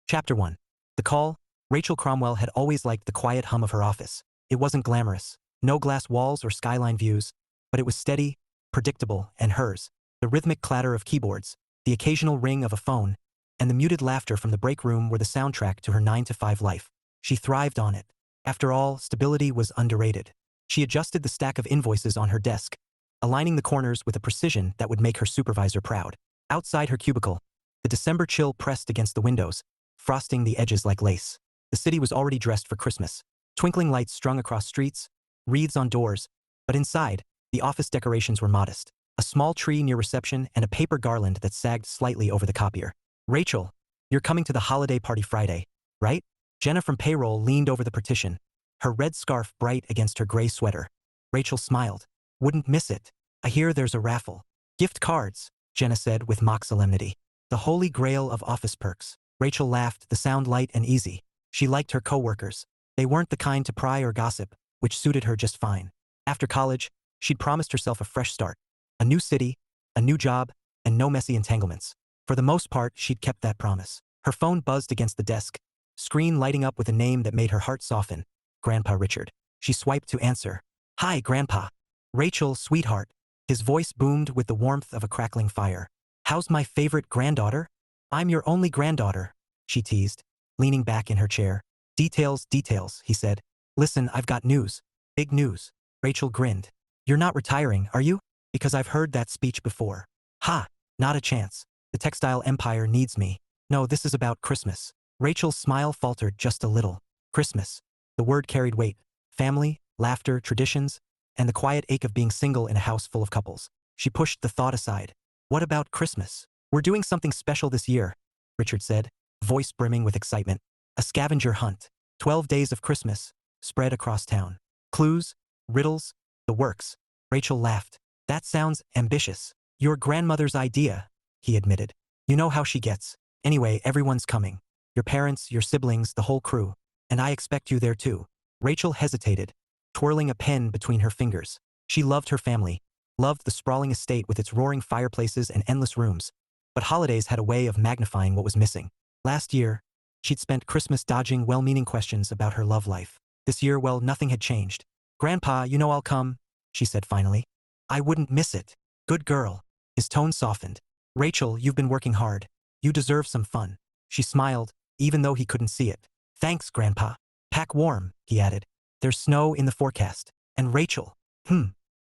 Chapter 1. The Call. Rachel Cromwell had always liked the quiet hum of her office. It wasn't glamorous, no glass walls or skyline views, but it was steady, predictable, and hers. The rhythmic clatter of keyboards, the occasional ring of a phone, and the muted laughter from the break room were the soundtrack to her 9-to-5 life. She thrived on it. After all, stability was underrated. She adjusted the stack of invoices on her desk, aligning the corners with a precision that would make her supervisor proud. Outside her cubicle, the December chill pressed against the windows, frosting the edges like lace. The city was already dressed for Christmas. Twinkling lights strung across streets, wreaths on doors, but inside, the office decorations were modest. A small tree near reception and a paper garland that sagged slightly over the copier. "Rachel, you're coming to the holiday party Friday, right?" Jenna from payroll leaned over the partition, her red scarf bright against her gray sweater. Rachel smiled. "Wouldn't miss it. I hear there's a raffle." "Gift cards," Jenna said with mock solemnity. "The holy grail of office perks." Rachel laughed, the sound light and easy. She liked her co-workers. They weren't the kind to pry or gossip, which suited her just fine. After college, she'd promised herself a fresh start. A new city, a new job, and no messy entanglements. For the most part, she'd kept that promise. Her phone buzzed against the desk, screen lighting up with a name that made her heart soften. Grandpa Richard. She swiped to answer. "Hi, Grandpa." "Rachel, sweetheart." His voice boomed with the warmth of a crackling fire. "How's my favorite granddaughter?" "I'm your only granddaughter," she teased, leaning back in her chair. "Details, details," he said. "Listen, I've got news. Big news." Rachel grinned. "You're not retiring, are you?" "Because I've heard that speech before." "Ha, not a chance. The textile empire needs me." "No, this is about Christmas." Rachel's smile faltered just a little. Christmas. The word carried weight. Family, laughter, traditions, and the quiet ache of being single in a house full of couples. She pushed the thought aside. "What about Christmas?" "We're doing something special this year," Richard said, voice brimming with excitement. "A scavenger hunt. 12 days of Christmas, spread across town. Clues, riddles, the works." Rachel laughed. "That sounds ambitious." "Your grandmother's idea," he admitted. "You know how she gets. Anyway, everyone's coming. Your parents, your siblings, the whole crew. And I expect you there too." Rachel hesitated, twirling a pen between her fingers. She loved her family, loved the sprawling estate with its roaring fireplaces and endless rooms. But holidays had a way of magnifying what was missing. Last year, she'd spent Christmas dodging well-meaning questions about her love life. This year, well, nothing had changed. "Grandpa, you know I'll come," she said finally. "I wouldn't miss it." "Good girl." His tone softened. "Rachel, you've been working hard. You deserve some fun." She smiled, even though he couldn't see it. "Thanks, Grandpa. Pack warm," he added. "There's snow in the forecast." And Rachel,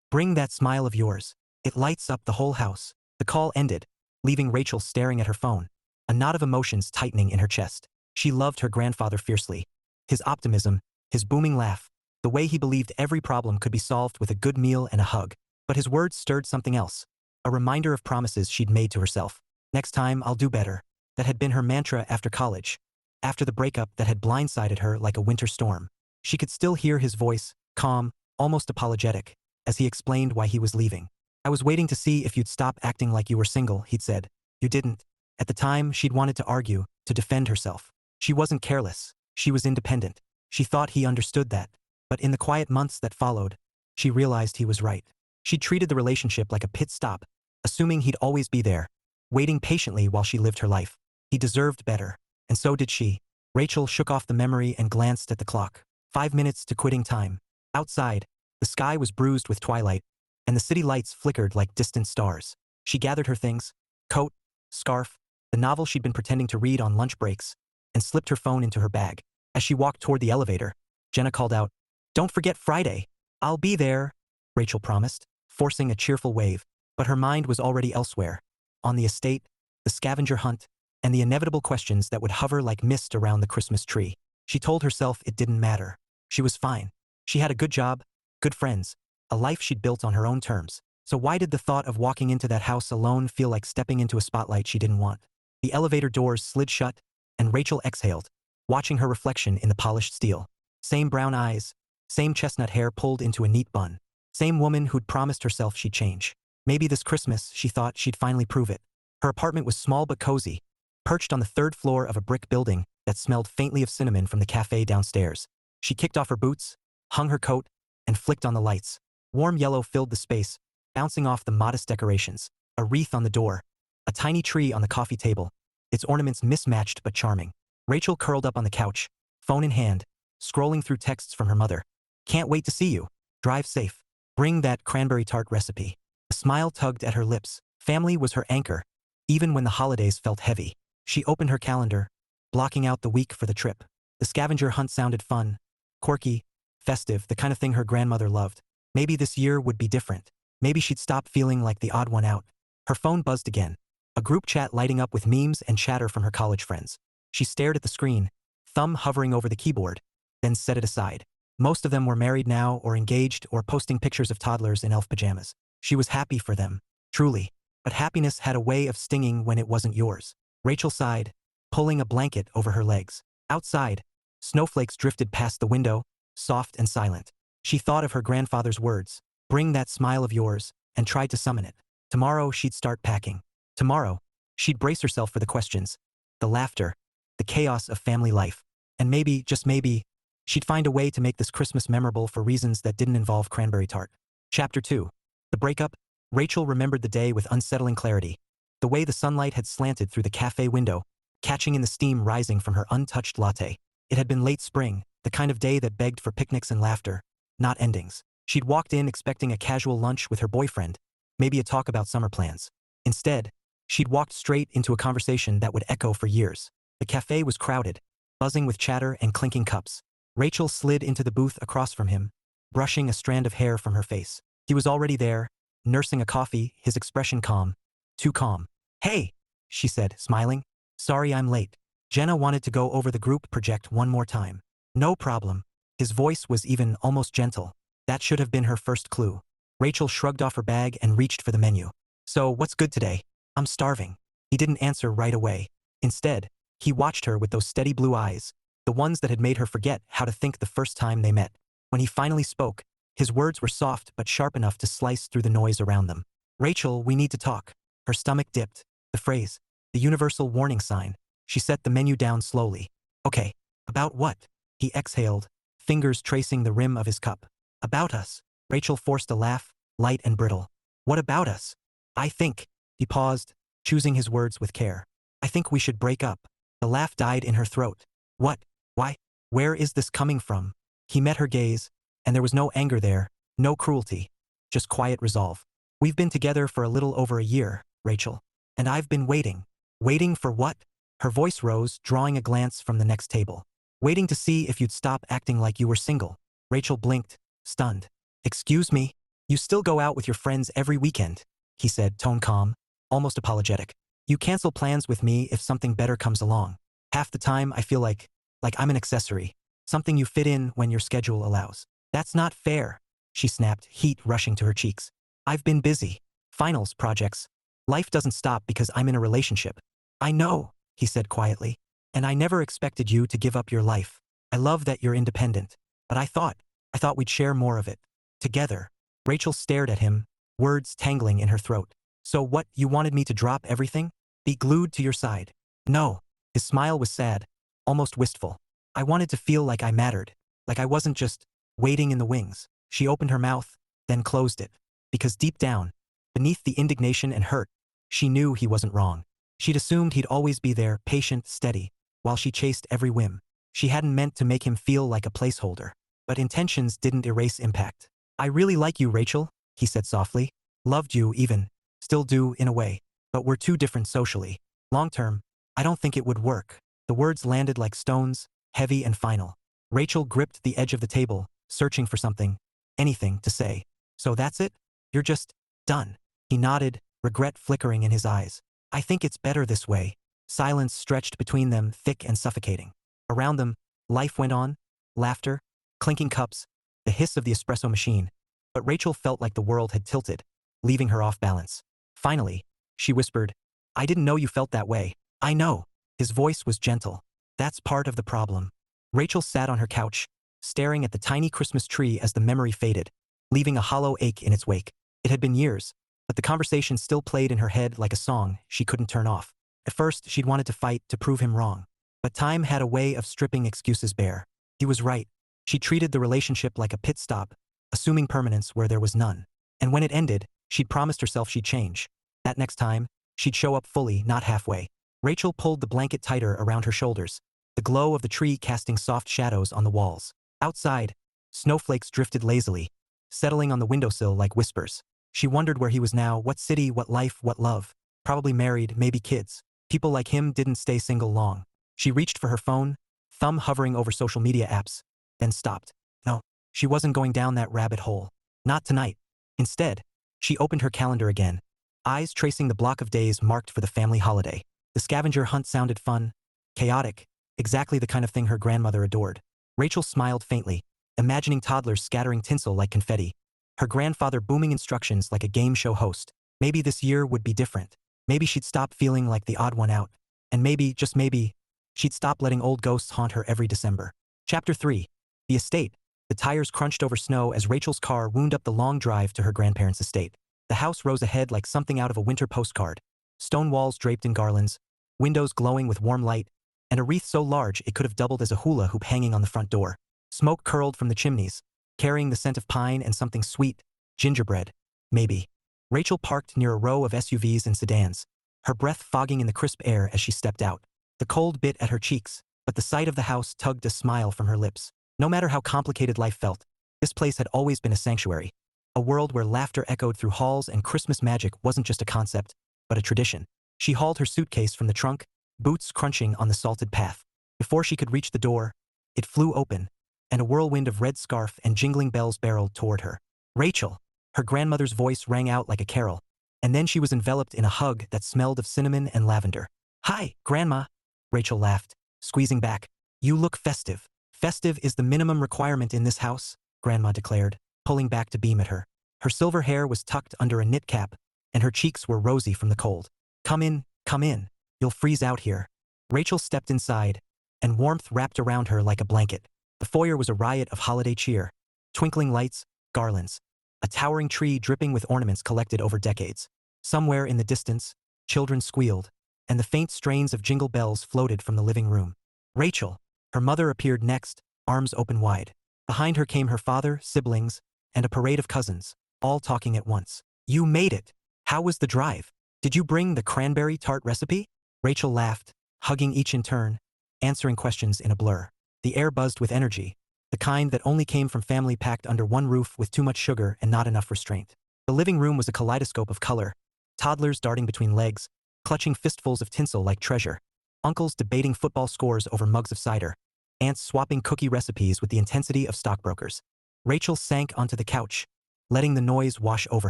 bring that smile of yours. It lights up the whole house." The call ended, leaving Rachel staring at her phone, a knot of emotions tightening in her chest. She loved her grandfather fiercely. His optimism, his booming laugh, the way he believed every problem could be solved with a good meal and a hug. But his words stirred something else, a reminder of promises she'd made to herself. "Next time, I'll do better." That had been her mantra after college, after the breakup that had blindsided her like a winter storm. She could still hear his voice, calm, almost apologetic, as he explained why he was leaving. "I was waiting to see if you'd stop acting like you were single," he'd said. "You didn't." At the time, she'd wanted to argue, to defend herself. She wasn't careless. She was independent. She thought he understood that. But in the quiet months that followed, she realized he was right. She'd treated the relationship like a pit stop, assuming he'd always be there, waiting patiently while she lived her life. He deserved better. And so did she. Rachel shook off the memory and glanced at the clock. 5 minutes to quitting time. Outside, the sky was bruised with twilight, and the city lights flickered like distant stars. She gathered her things, coat, scarf, the novel she'd been pretending to read on lunch breaks, and slipped her phone into her bag. As she walked toward the elevator, Jenna called out, "Don't forget Friday." "I'll be there," Rachel promised, forcing a cheerful wave. But her mind was already elsewhere, on the estate, the scavenger hunt, and the inevitable questions that would hover like mist around the Christmas tree. She told herself it didn't matter. She was fine. She had a good job, good friends, a life she'd built on her own terms. So why did the thought of walking into that house alone feel like stepping into a spotlight she didn't want? The elevator doors slid shut, and Rachel exhaled, watching her reflection in the polished steel. Same brown eyes, same chestnut hair pulled into a neat bun. Same woman who'd promised herself she'd change. Maybe this Christmas, she thought, she'd finally prove it. Her apartment was small but cozy, perched on the 3rd floor of a brick building that smelled faintly of cinnamon from the cafe downstairs. She kicked off her boots, hung her coat, and flicked on the lights. Warm yellow filled the space, bouncing off the modest decorations. A wreath on the door, a tiny tree on the coffee table, its ornaments mismatched but charming. Rachel curled up on the couch, phone in hand, scrolling through texts from her mother. Can't wait to see you. Drive safe. Bring that cranberry tart recipe. A smile tugged at her lips. Family was her anchor, even when the holidays felt heavy. She opened her calendar, blocking out the week for the trip. The scavenger hunt sounded fun, quirky, festive, the kind of thing her grandmother loved. Maybe this year would be different. Maybe she'd stop feeling like the odd one out. Her phone buzzed again, a group chat lighting up with memes and chatter from her college friends. She stared at the screen, thumb hovering over the keyboard, then set it aside. Most of them were married now or engaged or posting pictures of toddlers in elf pajamas. She was happy for them, truly. But happiness had a way of stinging when it wasn't yours. Rachel sighed, pulling a blanket over her legs. Outside, snowflakes drifted past the window, soft and silent. She thought of her grandfather's words, "Bring that smile of yours," and tried to summon it. Tomorrow she'd start packing. Tomorrow, she'd brace herself for the questions, the laughter, the chaos of family life. And maybe, just maybe, she'd find a way to make this Christmas memorable for reasons that didn't involve cranberry tart. Chapter 2. The breakup. Rachel remembered the day with unsettling clarity. The way the sunlight had slanted through the cafe window, catching in the steam rising from her untouched latte. It had been late spring, the kind of day that begged for picnics and laughter, not endings. She'd walked in expecting a casual lunch with her boyfriend, maybe a talk about summer plans. Instead, she'd walked straight into a conversation that would echo for years. The cafe was crowded, buzzing with chatter and clinking cups. Rachel slid into the booth across from him, brushing a strand of hair from her face. He was already there, nursing a coffee, his expression calm. Too calm. "Hey," she said, smiling. "Sorry I'm late. Jenna wanted to go over the group project one more time." "No problem." His voice was even almost gentle. That should have been her first clue. Rachel shrugged off her bag and reached for the menu. "So, what's good today?" "I'm starving." He didn't answer right away. Instead, he watched her with those steady blue eyes, the ones that had made her forget how to think the first time they met. When he finally spoke, his words were soft but sharp enough to slice through the noise around them. "Rachel, we need to talk." Her stomach dipped. The phrase, the universal warning sign. She set the menu down slowly. "Okay. About what?" He exhaled, fingers tracing the rim of his cup. "About us." Rachel forced a laugh, light and brittle. "What about us?" "I think." He paused, choosing his words with care. "I think we should break up." The laugh died in her throat. "What? Why? Where is this coming from?" He met her gaze, and there was no anger there, no cruelty, just quiet resolve. "We've been together for a little over a year, Rachel. And I've been waiting." "Waiting for what?" Her voice rose, drawing a glance from the next table. "Waiting to see if you'd stop acting like you were single." Rachel blinked, stunned. "Excuse me? You still go out with your friends every weekend," he said, tone calm, almost apologetic. "You cancel plans with me if something better comes along. Half the time I feel like I'm an accessory, something you fit in when your schedule allows." "That's not fair," she snapped, heat rushing to her cheeks. "I've been busy. Finals, projects. Life doesn't stop because I'm in a relationship." "I know," he said quietly. "And I never expected you to give up your life. I love that you're independent. But I thought we'd share more of it. Together." Rachel stared at him, words tangling in her throat. "So what, you wanted me to drop everything? Be glued to your side?" "No." His smile was sad, almost wistful. "I wanted to feel like I mattered, like I wasn't just waiting in the wings." She opened her mouth, then closed it. Because deep down, beneath the indignation and hurt, she knew he wasn't wrong. She'd assumed he'd always be there, patient, steady, while she chased every whim. She hadn't meant to make him feel like a placeholder. But intentions didn't erase impact. "I really like you, Rachel," he said softly. "Loved you even. Still do, in a way. But we're too different socially. Long term, I don't think it would work." The words landed like stones, heavy and final. Rachel gripped the edge of the table, searching for something, anything, to say. "So that's it? You're just done?" He nodded, regret flickering in his eyes. "I think it's better this way." Silence stretched between them, thick and suffocating. Around them, life went on, laughter, clinking cups, the hiss of the espresso machine. But Rachel felt like the world had tilted, leaving her off balance. Finally, she whispered, "I didn't know you felt that way." "I know." His voice was gentle. "That's part of the problem." Rachel sat on her couch, staring at the tiny Christmas tree as the memory faded, leaving a hollow ache in its wake. It had been years, but the conversation still played in her head like a song she couldn't turn off. At first, she'd wanted to fight to prove him wrong. But time had a way of stripping excuses bare. He was right. She treated the relationship like a pit stop, assuming permanence where there was none. And when it ended, she'd promised herself she'd change. That next time, she'd show up fully, not halfway. Rachel pulled the blanket tighter around her shoulders, the glow of the tree casting soft shadows on the walls. Outside, snowflakes drifted lazily, settling on the windowsill like whispers. She wondered where he was now, what city, what life, what love. Probably married, maybe kids. People like him didn't stay single long. She reached for her phone, thumb hovering over social media apps, then stopped. No, she wasn't going down that rabbit hole. Not tonight. Instead, she opened her calendar again, eyes tracing the block of days marked for the family holiday. The scavenger hunt sounded fun, chaotic, exactly the kind of thing her grandmother adored. Rachel smiled faintly, imagining toddlers scattering tinsel like confetti, her grandfather booming instructions like a game show host. Maybe this year would be different. Maybe she'd stop feeling like the odd one out. And maybe, just maybe, she'd stop letting old ghosts haunt her every December. Chapter 3. The estate. The tires crunched over snow as Rachel's car wound up the long drive to her grandparents' estate. The house rose ahead like something out of a winter postcard. Stone walls draped in garlands, windows glowing with warm light, and a wreath so large it could have doubled as a hula hoop hanging on the front door. Smoke curled from the chimneys, carrying the scent of pine and something sweet, gingerbread, maybe. Rachel parked near a row of SUVs and sedans, her breath fogging in the crisp air as she stepped out. The cold bit at her cheeks, but the sight of the house tugged a smile from her lips. No matter how complicated life felt, this place had always been a sanctuary, a world where laughter echoed through halls and Christmas magic wasn't just a concept, but a tradition. She hauled her suitcase from the trunk, boots crunching on the salted path. Before she could reach the door, it flew open, and a whirlwind of red scarf and jingling bells barreled toward her. Rachel! Her grandmother's voice rang out like a carol, and then she was enveloped in a hug that smelled of cinnamon and lavender. "Hi, Grandma," Rachel laughed, squeezing back. "You look festive." "Festive is the minimum requirement in this house," Grandma declared, pulling back to beam at her. Her silver hair was tucked under a knit cap, and her cheeks were rosy from the cold. Come in, you'll freeze out here." Rachel stepped inside, and warmth wrapped around her like a blanket. The foyer was a riot of holiday cheer. Twinkling lights, garlands, a towering tree dripping with ornaments collected over decades. Somewhere in the distance, children squealed, and the faint strains of jingle bells floated from the living room. Rachel! Her mother appeared next, arms open wide. Behind her came her father, siblings, and a parade of cousins, all talking at once. "You made it! How was the drive? Did you bring the cranberry tart recipe?" Rachel laughed, hugging each in turn, answering questions in a blur. The air buzzed with energy, the kind that only came from family packed under one roof with too much sugar and not enough restraint. The living room was a kaleidoscope of color, toddlers darting between legs, clutching fistfuls of tinsel like treasure, uncles debating football scores over mugs of cider, aunts swapping cookie recipes with the intensity of stockbrokers. Rachel sank onto the couch, letting the noise wash over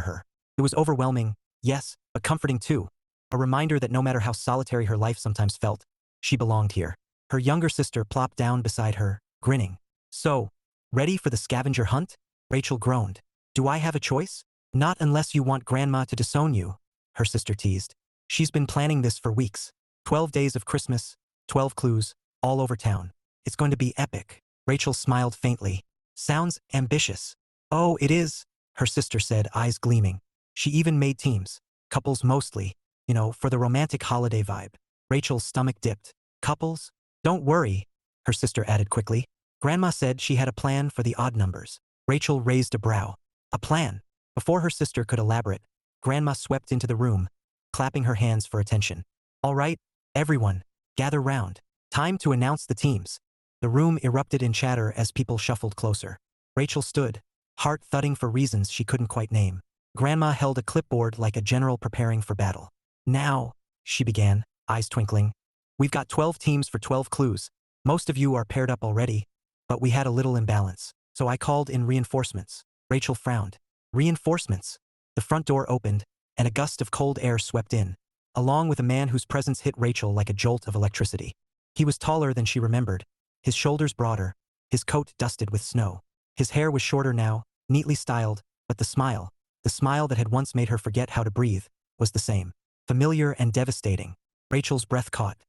her. It was overwhelming, yes, but comforting too. A reminder that no matter how solitary her life sometimes felt, she belonged here. Her younger sister plopped down beside her, grinning. "So, ready for the scavenger hunt?" Rachel groaned. "Do I have a choice?" "Not unless you want Grandma to disown you," her sister teased. "She's been planning this for weeks. 12 days of Christmas, 12 clues, all over town. It's going to be epic." Rachel smiled faintly. "Sounds ambitious." "Oh, it is," her sister said, eyes gleaming. She even made teams, couples mostly, for the romantic holiday vibe. Rachel's stomach dipped. "Couples? Don't worry," her sister added quickly. "Grandma said she had a plan for the odd numbers." Rachel raised a brow. A plan? Before her sister could elaborate, Grandma swept into the room, clapping her hands for attention. "All right, everyone, gather round. Time to announce the teams." The room erupted in chatter as people shuffled closer. Rachel stood, heart thudding for reasons she couldn't quite name. Grandma held a clipboard like a general preparing for battle. "Now," she began, eyes twinkling, "we've got 12 teams for 12 clues. Most of you are paired up already, but we had a little imbalance, so I called in reinforcements." Rachel frowned. Reinforcements? The front door opened, and a gust of cold air swept in, along with a man whose presence hit Rachel like a jolt of electricity. He was taller than she remembered, his shoulders broader, his coat dusted with snow. His hair was shorter now, neatly styled, but the smile that had once made her forget how to breathe, was the same. Familiar and devastating. Rachel's breath caught.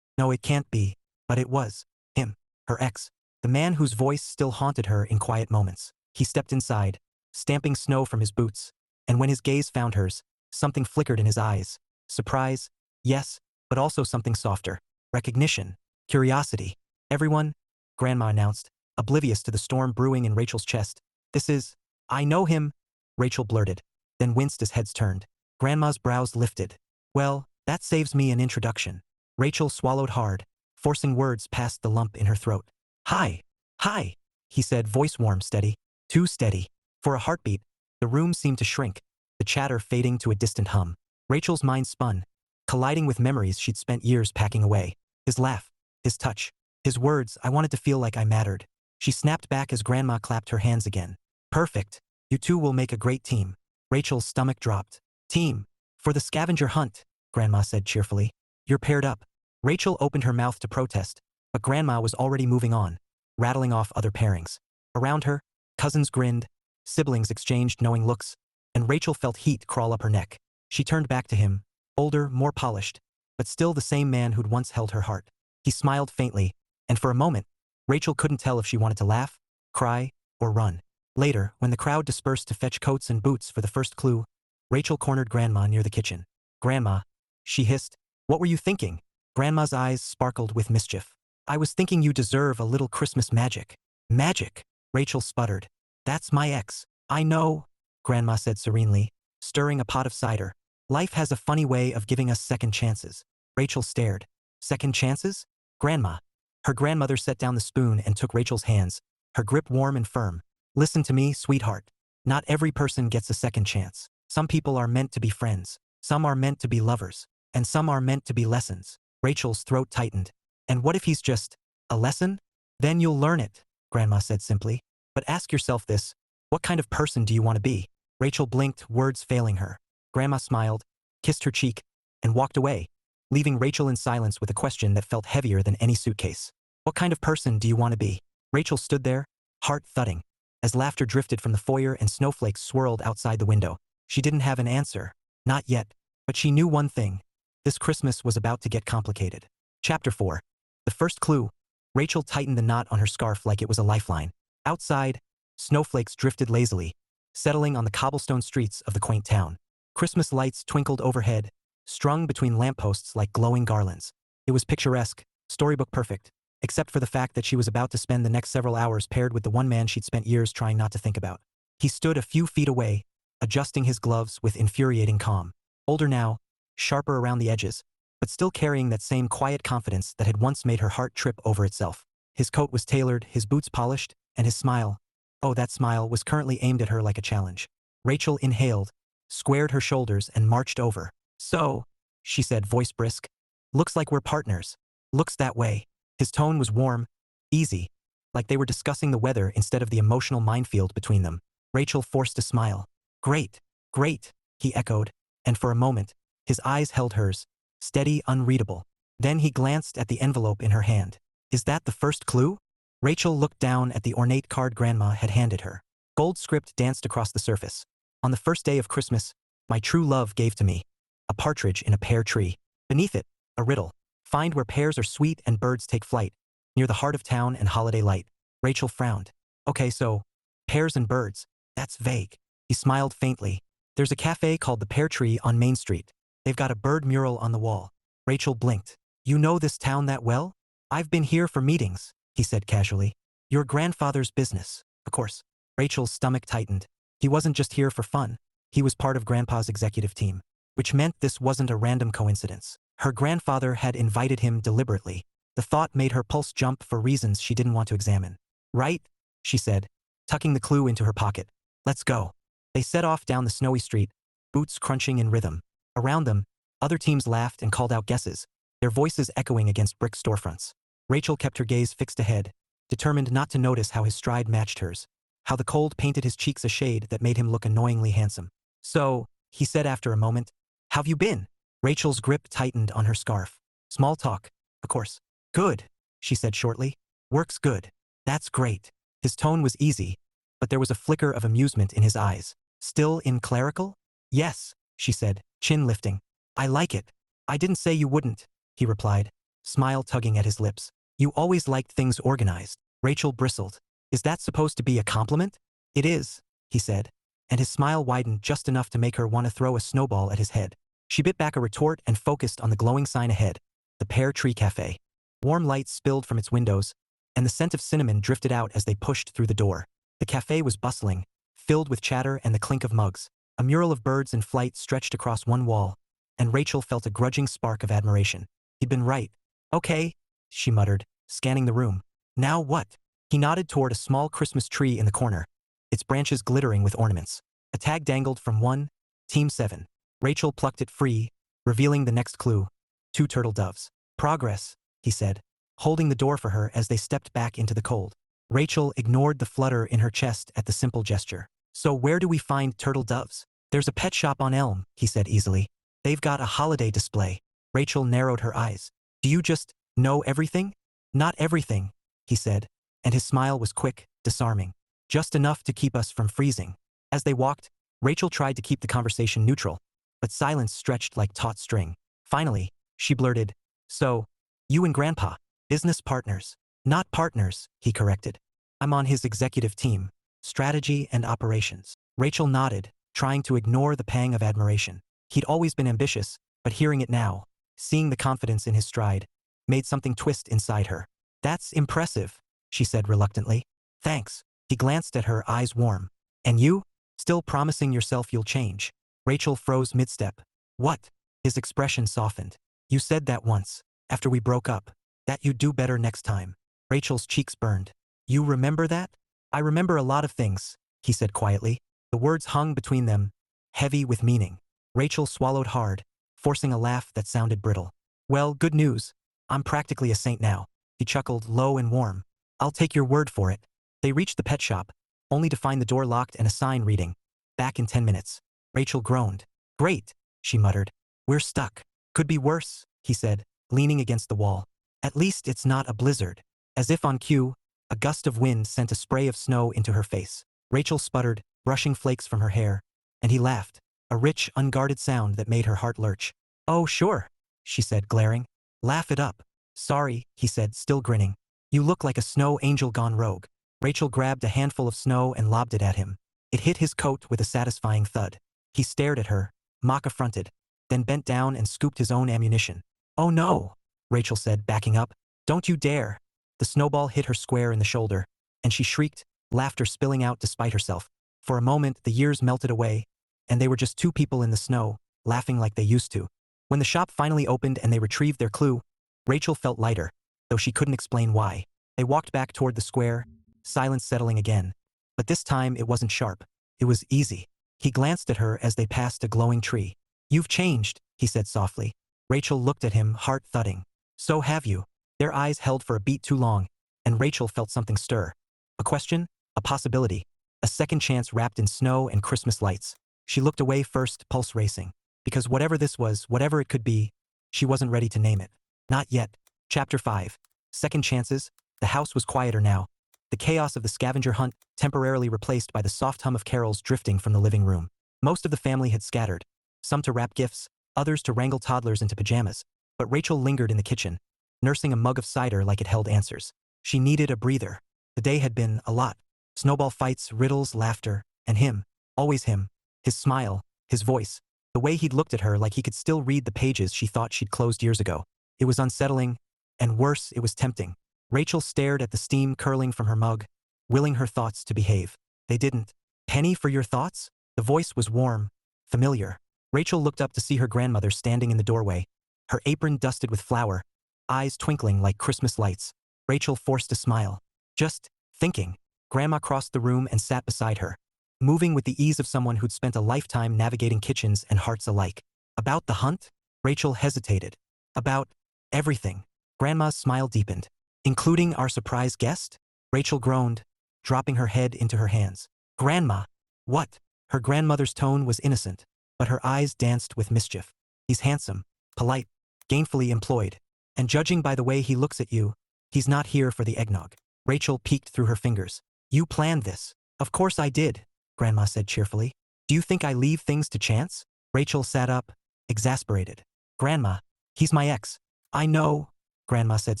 No, it can't be. But it was. Him. Her ex. The man whose voice still haunted her in quiet moments. He stepped inside, stamping snow from his boots, and when his gaze found hers, something flickered in his eyes. Surprise, yes, but also something softer. Recognition. Curiosity. "Everyone," Grandma announced, oblivious to the storm brewing in Rachel's chest. "This is—" "I know him," Rachel blurted, then winced as heads turned. Grandma's brows lifted. "Well, that saves me an introduction." Rachel swallowed hard, forcing words past the lump in her throat. Hi. Hi, he said, voice warm, steady. Too steady. For a heartbeat, the room seemed to shrink, the chatter fading to a distant hum. Rachel's mind spun, colliding with memories she'd spent years packing away. His laugh, his touch, his words, I wanted to feel like I mattered. She snapped back as Grandma clapped her hands again. Perfect. You two will make a great team. Rachel's stomach dropped. Team. For the scavenger hunt, Grandma said cheerfully. You're paired up. Rachel opened her mouth to protest, but Grandma was already moving on, rattling off other pairings. Around her, cousins grinned, siblings exchanged knowing looks, and Rachel felt heat crawl up her neck. She turned back to him, older, more polished, but still the same man who'd once held her heart. He smiled faintly, and for a moment, Rachel couldn't tell if she wanted to laugh, cry, or run. Later, when the crowd dispersed to fetch coats and boots for the first clue, Rachel cornered Grandma near the kitchen. Grandma, she hissed, what were you thinking? Grandma's eyes sparkled with mischief. I was thinking you deserve a little Christmas magic. Magic, Rachel sputtered. That's my ex. I know, Grandma said serenely, stirring a pot of cider. Life has a funny way of giving us second chances. Rachel stared. Second chances? Grandma. Her grandmother set down the spoon and took Rachel's hands, her grip warm and firm. Listen to me, sweetheart. Not every person gets a second chance. Some people are meant to be friends. Some are meant to be lovers. And some are meant to be lessons. Rachel's throat tightened. And what if he's just a lesson? Then you'll learn it, Grandma said simply. But ask yourself this, what kind of person do you want to be? Rachel blinked, words failing her. Grandma smiled, kissed her cheek, and walked away, leaving Rachel in silence with a question that felt heavier than any suitcase. What kind of person do you want to be? Rachel stood there, heart thudding, as laughter drifted from the foyer and snowflakes swirled outside the window. She didn't have an answer. Not yet. But she knew one thing. This Christmas was about to get complicated. Chapter 4. The first clue. Rachel tightened the knot on her scarf like it was a lifeline. Outside, snowflakes drifted lazily, settling on the cobblestone streets of the quaint town. Christmas lights twinkled overhead, strung between lampposts like glowing garlands. It was picturesque, storybook perfect, except for the fact that she was about to spend the next several hours paired with the one man she'd spent years trying not to think about. He stood a few feet away, adjusting his gloves with infuriating calm. Older now, sharper around the edges, but still carrying that same quiet confidence that had once made her heart trip over itself. His coat was tailored, his boots polished, and his smile, oh, that smile, was currently aimed at her like a challenge. Rachel inhaled, squared her shoulders, and marched over. So, she said, voice brisk. Looks like we're partners. Looks that way. His tone was warm, easy, like they were discussing the weather instead of the emotional minefield between them. Rachel forced a smile. Great, great, he echoed, and for a moment, his eyes held hers, steady, unreadable. Then he glanced at the envelope in her hand. Is that the first clue? Rachel looked down at the ornate card Grandma had handed her. Gold script danced across the surface. On the first day of Christmas, my true love gave to me a partridge in a pear tree. Beneath it, a riddle. Find where pears are sweet and birds take flight, near the heart of town and holiday light. Rachel frowned. Okay, so, pears and birds, that's vague. He smiled faintly. There's a cafe called the Pear Tree on Main Street. They've got a bird mural on the wall. Rachel blinked. You know this town that well? I've been here for meetings, he said casually. Your grandfather's business, of course. Rachel's stomach tightened. He wasn't just here for fun. He was part of Grandpa's executive team, which meant this wasn't a random coincidence. Her grandfather had invited him deliberately. The thought made her pulse jump for reasons she didn't want to examine. Right? She said, tucking the clue into her pocket. Let's go. They set off down the snowy street, boots crunching in rhythm. Around them, other teams laughed and called out guesses, their voices echoing against brick storefronts. Rachel kept her gaze fixed ahead, determined not to notice how his stride matched hers, how the cold painted his cheeks a shade that made him look annoyingly handsome. So, he said after a moment, how've you been? Rachel's grip tightened on her scarf. Small talk, of course. Good, she said shortly. Work's good. That's great. His tone was easy, but there was a flicker of amusement in his eyes. Still in clerical? Yes, she said, chin lifting. I like it. I didn't say you wouldn't, he replied, smile tugging at his lips. You always liked things organized. Rachel bristled. Is that supposed to be a compliment? It is, he said, and his smile widened just enough to make her want to throw a snowball at his head. She bit back a retort and focused on the glowing sign ahead, the Pear Tree Cafe. Warm lights spilled from its windows, and the scent of cinnamon drifted out as they pushed through the door. The cafe was bustling, filled with chatter and the clink of mugs. A mural of birds in flight stretched across one wall, and Rachel felt a grudging spark of admiration. He'd been right. Okay, she muttered, scanning the room. Now what? He nodded toward a small Christmas tree in the corner, its branches glittering with ornaments. A tag dangled from Team 7. Rachel plucked it free, revealing the next clue. 2 turtle doves. Progress, he said, holding the door for her as they stepped back into the cold. Rachel ignored the flutter in her chest at the simple gesture. So where do we find turtle doves? There's a pet shop on Elm, he said easily. They've got a holiday display. Rachel narrowed her eyes. Do you just know everything? Not everything, he said, and his smile was quick, disarming. Just enough to keep us from freezing. As they walked, Rachel tried to keep the conversation neutral, but silence stretched like taut string. Finally, she blurted, so, you and Grandpa, business partners. Not partners, he corrected. I'm on his executive team, strategy and operations. Rachel nodded, trying to ignore the pang of admiration. He'd always been ambitious, but hearing it now, seeing the confidence in his stride, made something twist inside her. That's impressive, she said reluctantly. Thanks. He glanced at her, eyes warm. And you? Still promising yourself you'll change. Rachel froze mid-step. What? His expression softened. You said that once, after we broke up, that you'd do better next time. Rachel's cheeks burned. You remember that? I remember a lot of things, he said quietly. The words hung between them, heavy with meaning. Rachel swallowed hard, forcing a laugh that sounded brittle. Well, good news. I'm practically a saint now. He chuckled, low and warm. I'll take your word for it. They reached the pet shop, only to find the door locked and a sign reading, back in 10 minutes. Rachel groaned. Great, she muttered. We're stuck. Could be worse, he said, leaning against the wall. At least it's not a blizzard. As if on cue, a gust of wind sent a spray of snow into her face. Rachel sputtered, brushing flakes from her hair, and he laughed, a rich, unguarded sound that made her heart lurch. Oh, sure, she said, glaring. Laugh it up. Sorry, he said, still grinning. You look like a snow angel gone rogue. Rachel grabbed a handful of snow and lobbed it at him. It hit his coat with a satisfying thud. He stared at her, mock-affronted, then bent down and scooped his own ammunition. Oh no, Rachel said, backing up. Don't you dare. The snowball hit her square in the shoulder, and she shrieked, laughter spilling out despite herself. For a moment, the years melted away, and they were just 2 people in the snow, laughing like they used to. When the shop finally opened and they retrieved their clue, Rachel felt lighter, though she couldn't explain why. They walked back toward the square, silence settling again. But this time it wasn't sharp. It was easy. He glanced at her as they passed a glowing tree. You've changed, he said softly. Rachel looked at him, heart thudding. So have you. Their eyes held for a beat too long, and Rachel felt something stir. A question, a possibility, a second chance wrapped in snow and Christmas lights. She looked away first, pulse racing. Because whatever this was, whatever it could be, she wasn't ready to name it. Not yet. Chapter 5. Second chances. The house was quieter now. The chaos of the scavenger hunt temporarily replaced by the soft hum of carols drifting from the living room. Most of the family had scattered, some to wrap gifts, others to wrangle toddlers into pajamas. But Rachel lingered in the kitchen, nursing a mug of cider like it held answers. She needed a breather. The day had been a lot. Snowball fights, riddles, laughter, and him. Always him. His smile, his voice, the way he'd looked at her like he could still read the pages she thought she'd closed years ago. It was unsettling, and worse, it was tempting. Rachel stared at the steam curling from her mug, willing her thoughts to behave. They didn't. Penny for your thoughts? The voice was warm, familiar. Rachel looked up to see her grandmother standing in the doorway, her apron dusted with flour, eyes twinkling like Christmas lights. Rachel forced a smile. Just thinking. Grandma crossed the room and sat beside her, moving with the ease of someone who'd spent a lifetime navigating kitchens and hearts alike. About the hunt? Rachel hesitated. About everything. Grandma's smile deepened. Including our surprise guest? Rachel groaned, dropping her head into her hands. Grandma. What? Her grandmother's tone was innocent, but her eyes danced with mischief. He's handsome, polite, gainfully employed. And judging by the way he looks at you, he's not here for the eggnog. Rachel peeked through her fingers. You planned this. Of course I did, Grandma said cheerfully. Do you think I leave things to chance? Rachel sat up, exasperated. Grandma, he's my ex. I know, Grandma said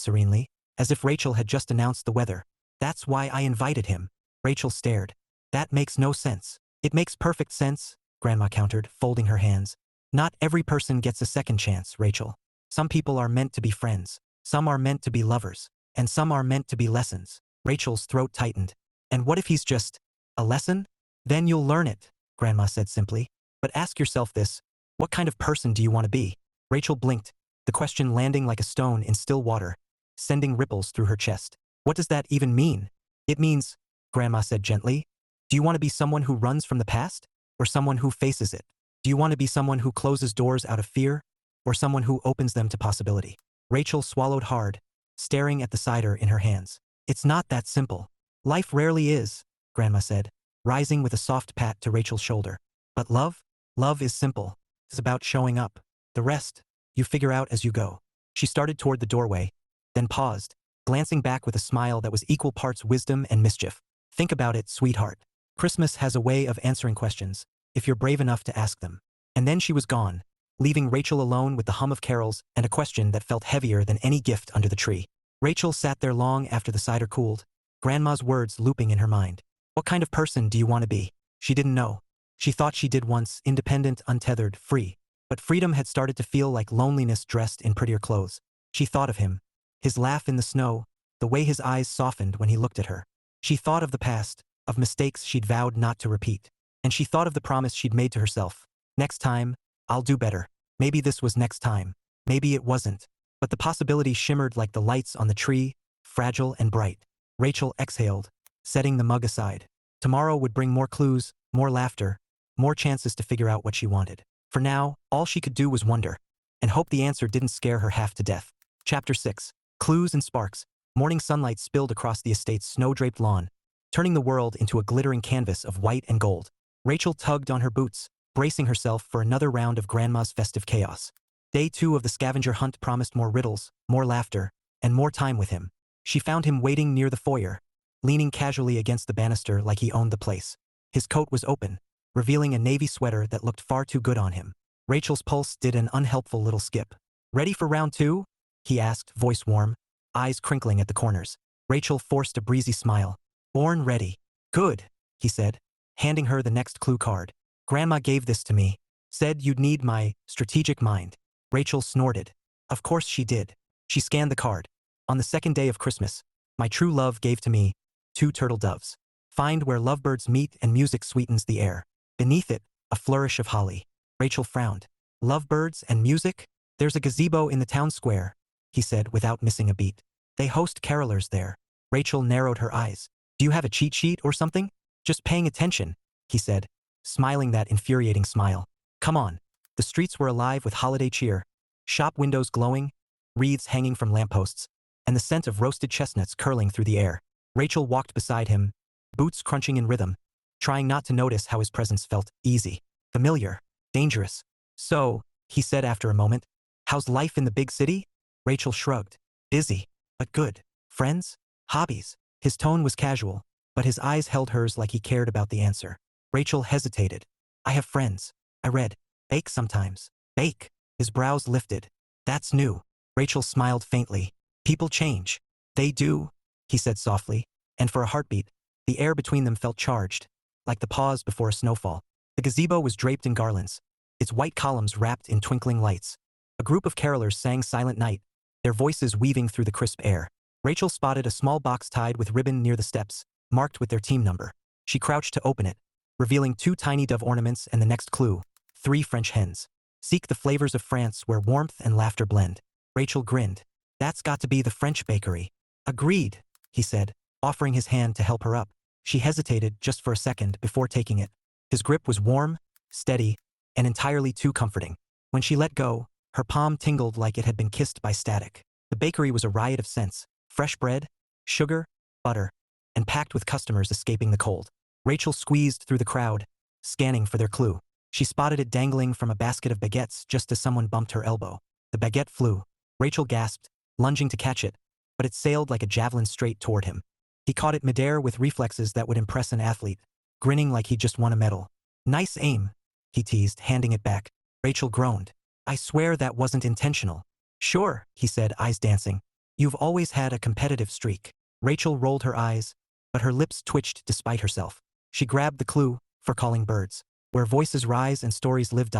serenely, as if Rachel had just announced the weather. That's why I invited him. Rachel stared. That makes no sense. It makes perfect sense, Grandma countered, folding her hands. Not every person gets a second chance, Rachel. Some people are meant to be friends. Some are meant to be lovers. And some are meant to be lessons. Rachel's throat tightened. And what if he's just a lesson? Then you'll learn it, Grandma said simply. But ask yourself this. What kind of person do you want to be? Rachel blinked, the question landing like a stone in still water. sending ripples through her chest. What does that even mean? It means, Grandma said gently, do you want to be someone who runs from the past? Or someone who faces it? Do you want to be someone who closes doors out of fear? Or someone who opens them to possibility? Rachel swallowed hard, staring at the cider in her hands. It's not that simple. Life rarely is, Grandma said, rising with a soft pat to Rachel's shoulder. But love? Love is simple. It's about showing up. The rest, you figure out as you go. She started toward the doorway, then paused, glancing back with a smile that was equal parts wisdom and mischief. Think about it, sweetheart. Christmas has a way of answering questions, if you're brave enough to ask them. And then she was gone, leaving Rachel alone with the hum of carols and a question that felt heavier than any gift under the tree. Rachel sat there long after the cider cooled, Grandma's words looping in her mind. What kind of person do you want to be? She didn't know. She thought she did once, independent, untethered, free. But freedom had started to feel like loneliness dressed in prettier clothes. She thought of him, his laugh in the snow, the way his eyes softened when he looked at her. She thought of the past, of mistakes she'd vowed not to repeat. And she thought of the promise she'd made to herself. Next time, I'll do better. Maybe this was next time. Maybe it wasn't. But the possibility shimmered like the lights on the tree, fragile and bright. Rachel exhaled, setting the mug aside. Tomorrow would bring more clues, more laughter, more chances to figure out what she wanted. For now, all she could do was wonder, and hope the answer didn't scare her half to death. Chapter 6. Clues and Sparks. Morning sunlight spilled across the estate's snow-draped lawn, turning the world into a glittering canvas of white and gold. Rachel tugged on her boots, bracing herself for another round of Grandma's festive chaos. Day 2 of the scavenger hunt promised more riddles, more laughter, and more time with him. She found him waiting near the foyer, leaning casually against the banister like he owned the place. His coat was open, revealing a navy sweater that looked far too good on him. Rachel's pulse did an unhelpful little skip. Ready for round 2? He asked, voice warm, eyes crinkling at the corners. Rachel forced a breezy smile. Born ready. Good, he said, handing her the next clue card. Grandma gave this to me. Said you'd need my strategic mind. Rachel snorted. Of course she did. She scanned the card. On the second day of Christmas, my true love gave to me 2 turtle doves. Find where lovebirds meet and music sweetens the air. Beneath it, a flourish of holly. Rachel frowned. Lovebirds and music? There's a gazebo in the town square, he said without missing a beat. They host carolers there. Rachel narrowed her eyes. Do you have a cheat sheet or something? Just paying attention, he said, smiling that infuriating smile. Come on. The streets were alive with holiday cheer. Shop windows glowing, wreaths hanging from lampposts, and the scent of roasted chestnuts curling through the air. Rachel walked beside him, boots crunching in rhythm, trying not to notice how his presence felt easy, familiar, dangerous. So, he said after a moment, how's life in the big city? Rachel shrugged. Busy, but good. Friends? Hobbies? His tone was casual, but his eyes held hers like he cared about the answer. Rachel hesitated. I have friends. I read. Bake sometimes. Bake. His brows lifted. That's new. Rachel smiled faintly. People change. They do, he said softly, and for a heartbeat, the air between them felt charged, like the pause before a snowfall. The gazebo was draped in garlands, its white columns wrapped in twinkling lights. A group of carolers sang Silent Night, their voices weaving through the crisp air. Rachel spotted a small box tied with ribbon near the steps, marked with their team number. She crouched to open it, revealing 2 tiny dove ornaments and the next clue, 3 French hens. Seek the flavors of France where warmth and laughter blend. Rachel grinned. That's got to be the French bakery. Agreed, he said, offering his hand to help her up. She hesitated just for a second before taking it. His grip was warm, steady, and entirely too comforting. When she let go, her palm tingled like it had been kissed by static. The bakery was a riot of scents, fresh bread, sugar, butter, and packed with customers escaping the cold. Rachel squeezed through the crowd, scanning for their clue. She spotted it dangling from a basket of baguettes just as someone bumped her elbow. The baguette flew. Rachel gasped, lunging to catch it, but it sailed like a javelin straight toward him. He caught it midair with reflexes that would impress an athlete, grinning like he'd just won a medal. Nice aim, he teased, handing it back. Rachel groaned. I swear that wasn't intentional. Sure, he said, eyes dancing. You've always had a competitive streak. Rachel rolled her eyes, but her lips twitched despite herself. She grabbed the clue, for calling birds, where voices rise and stories live.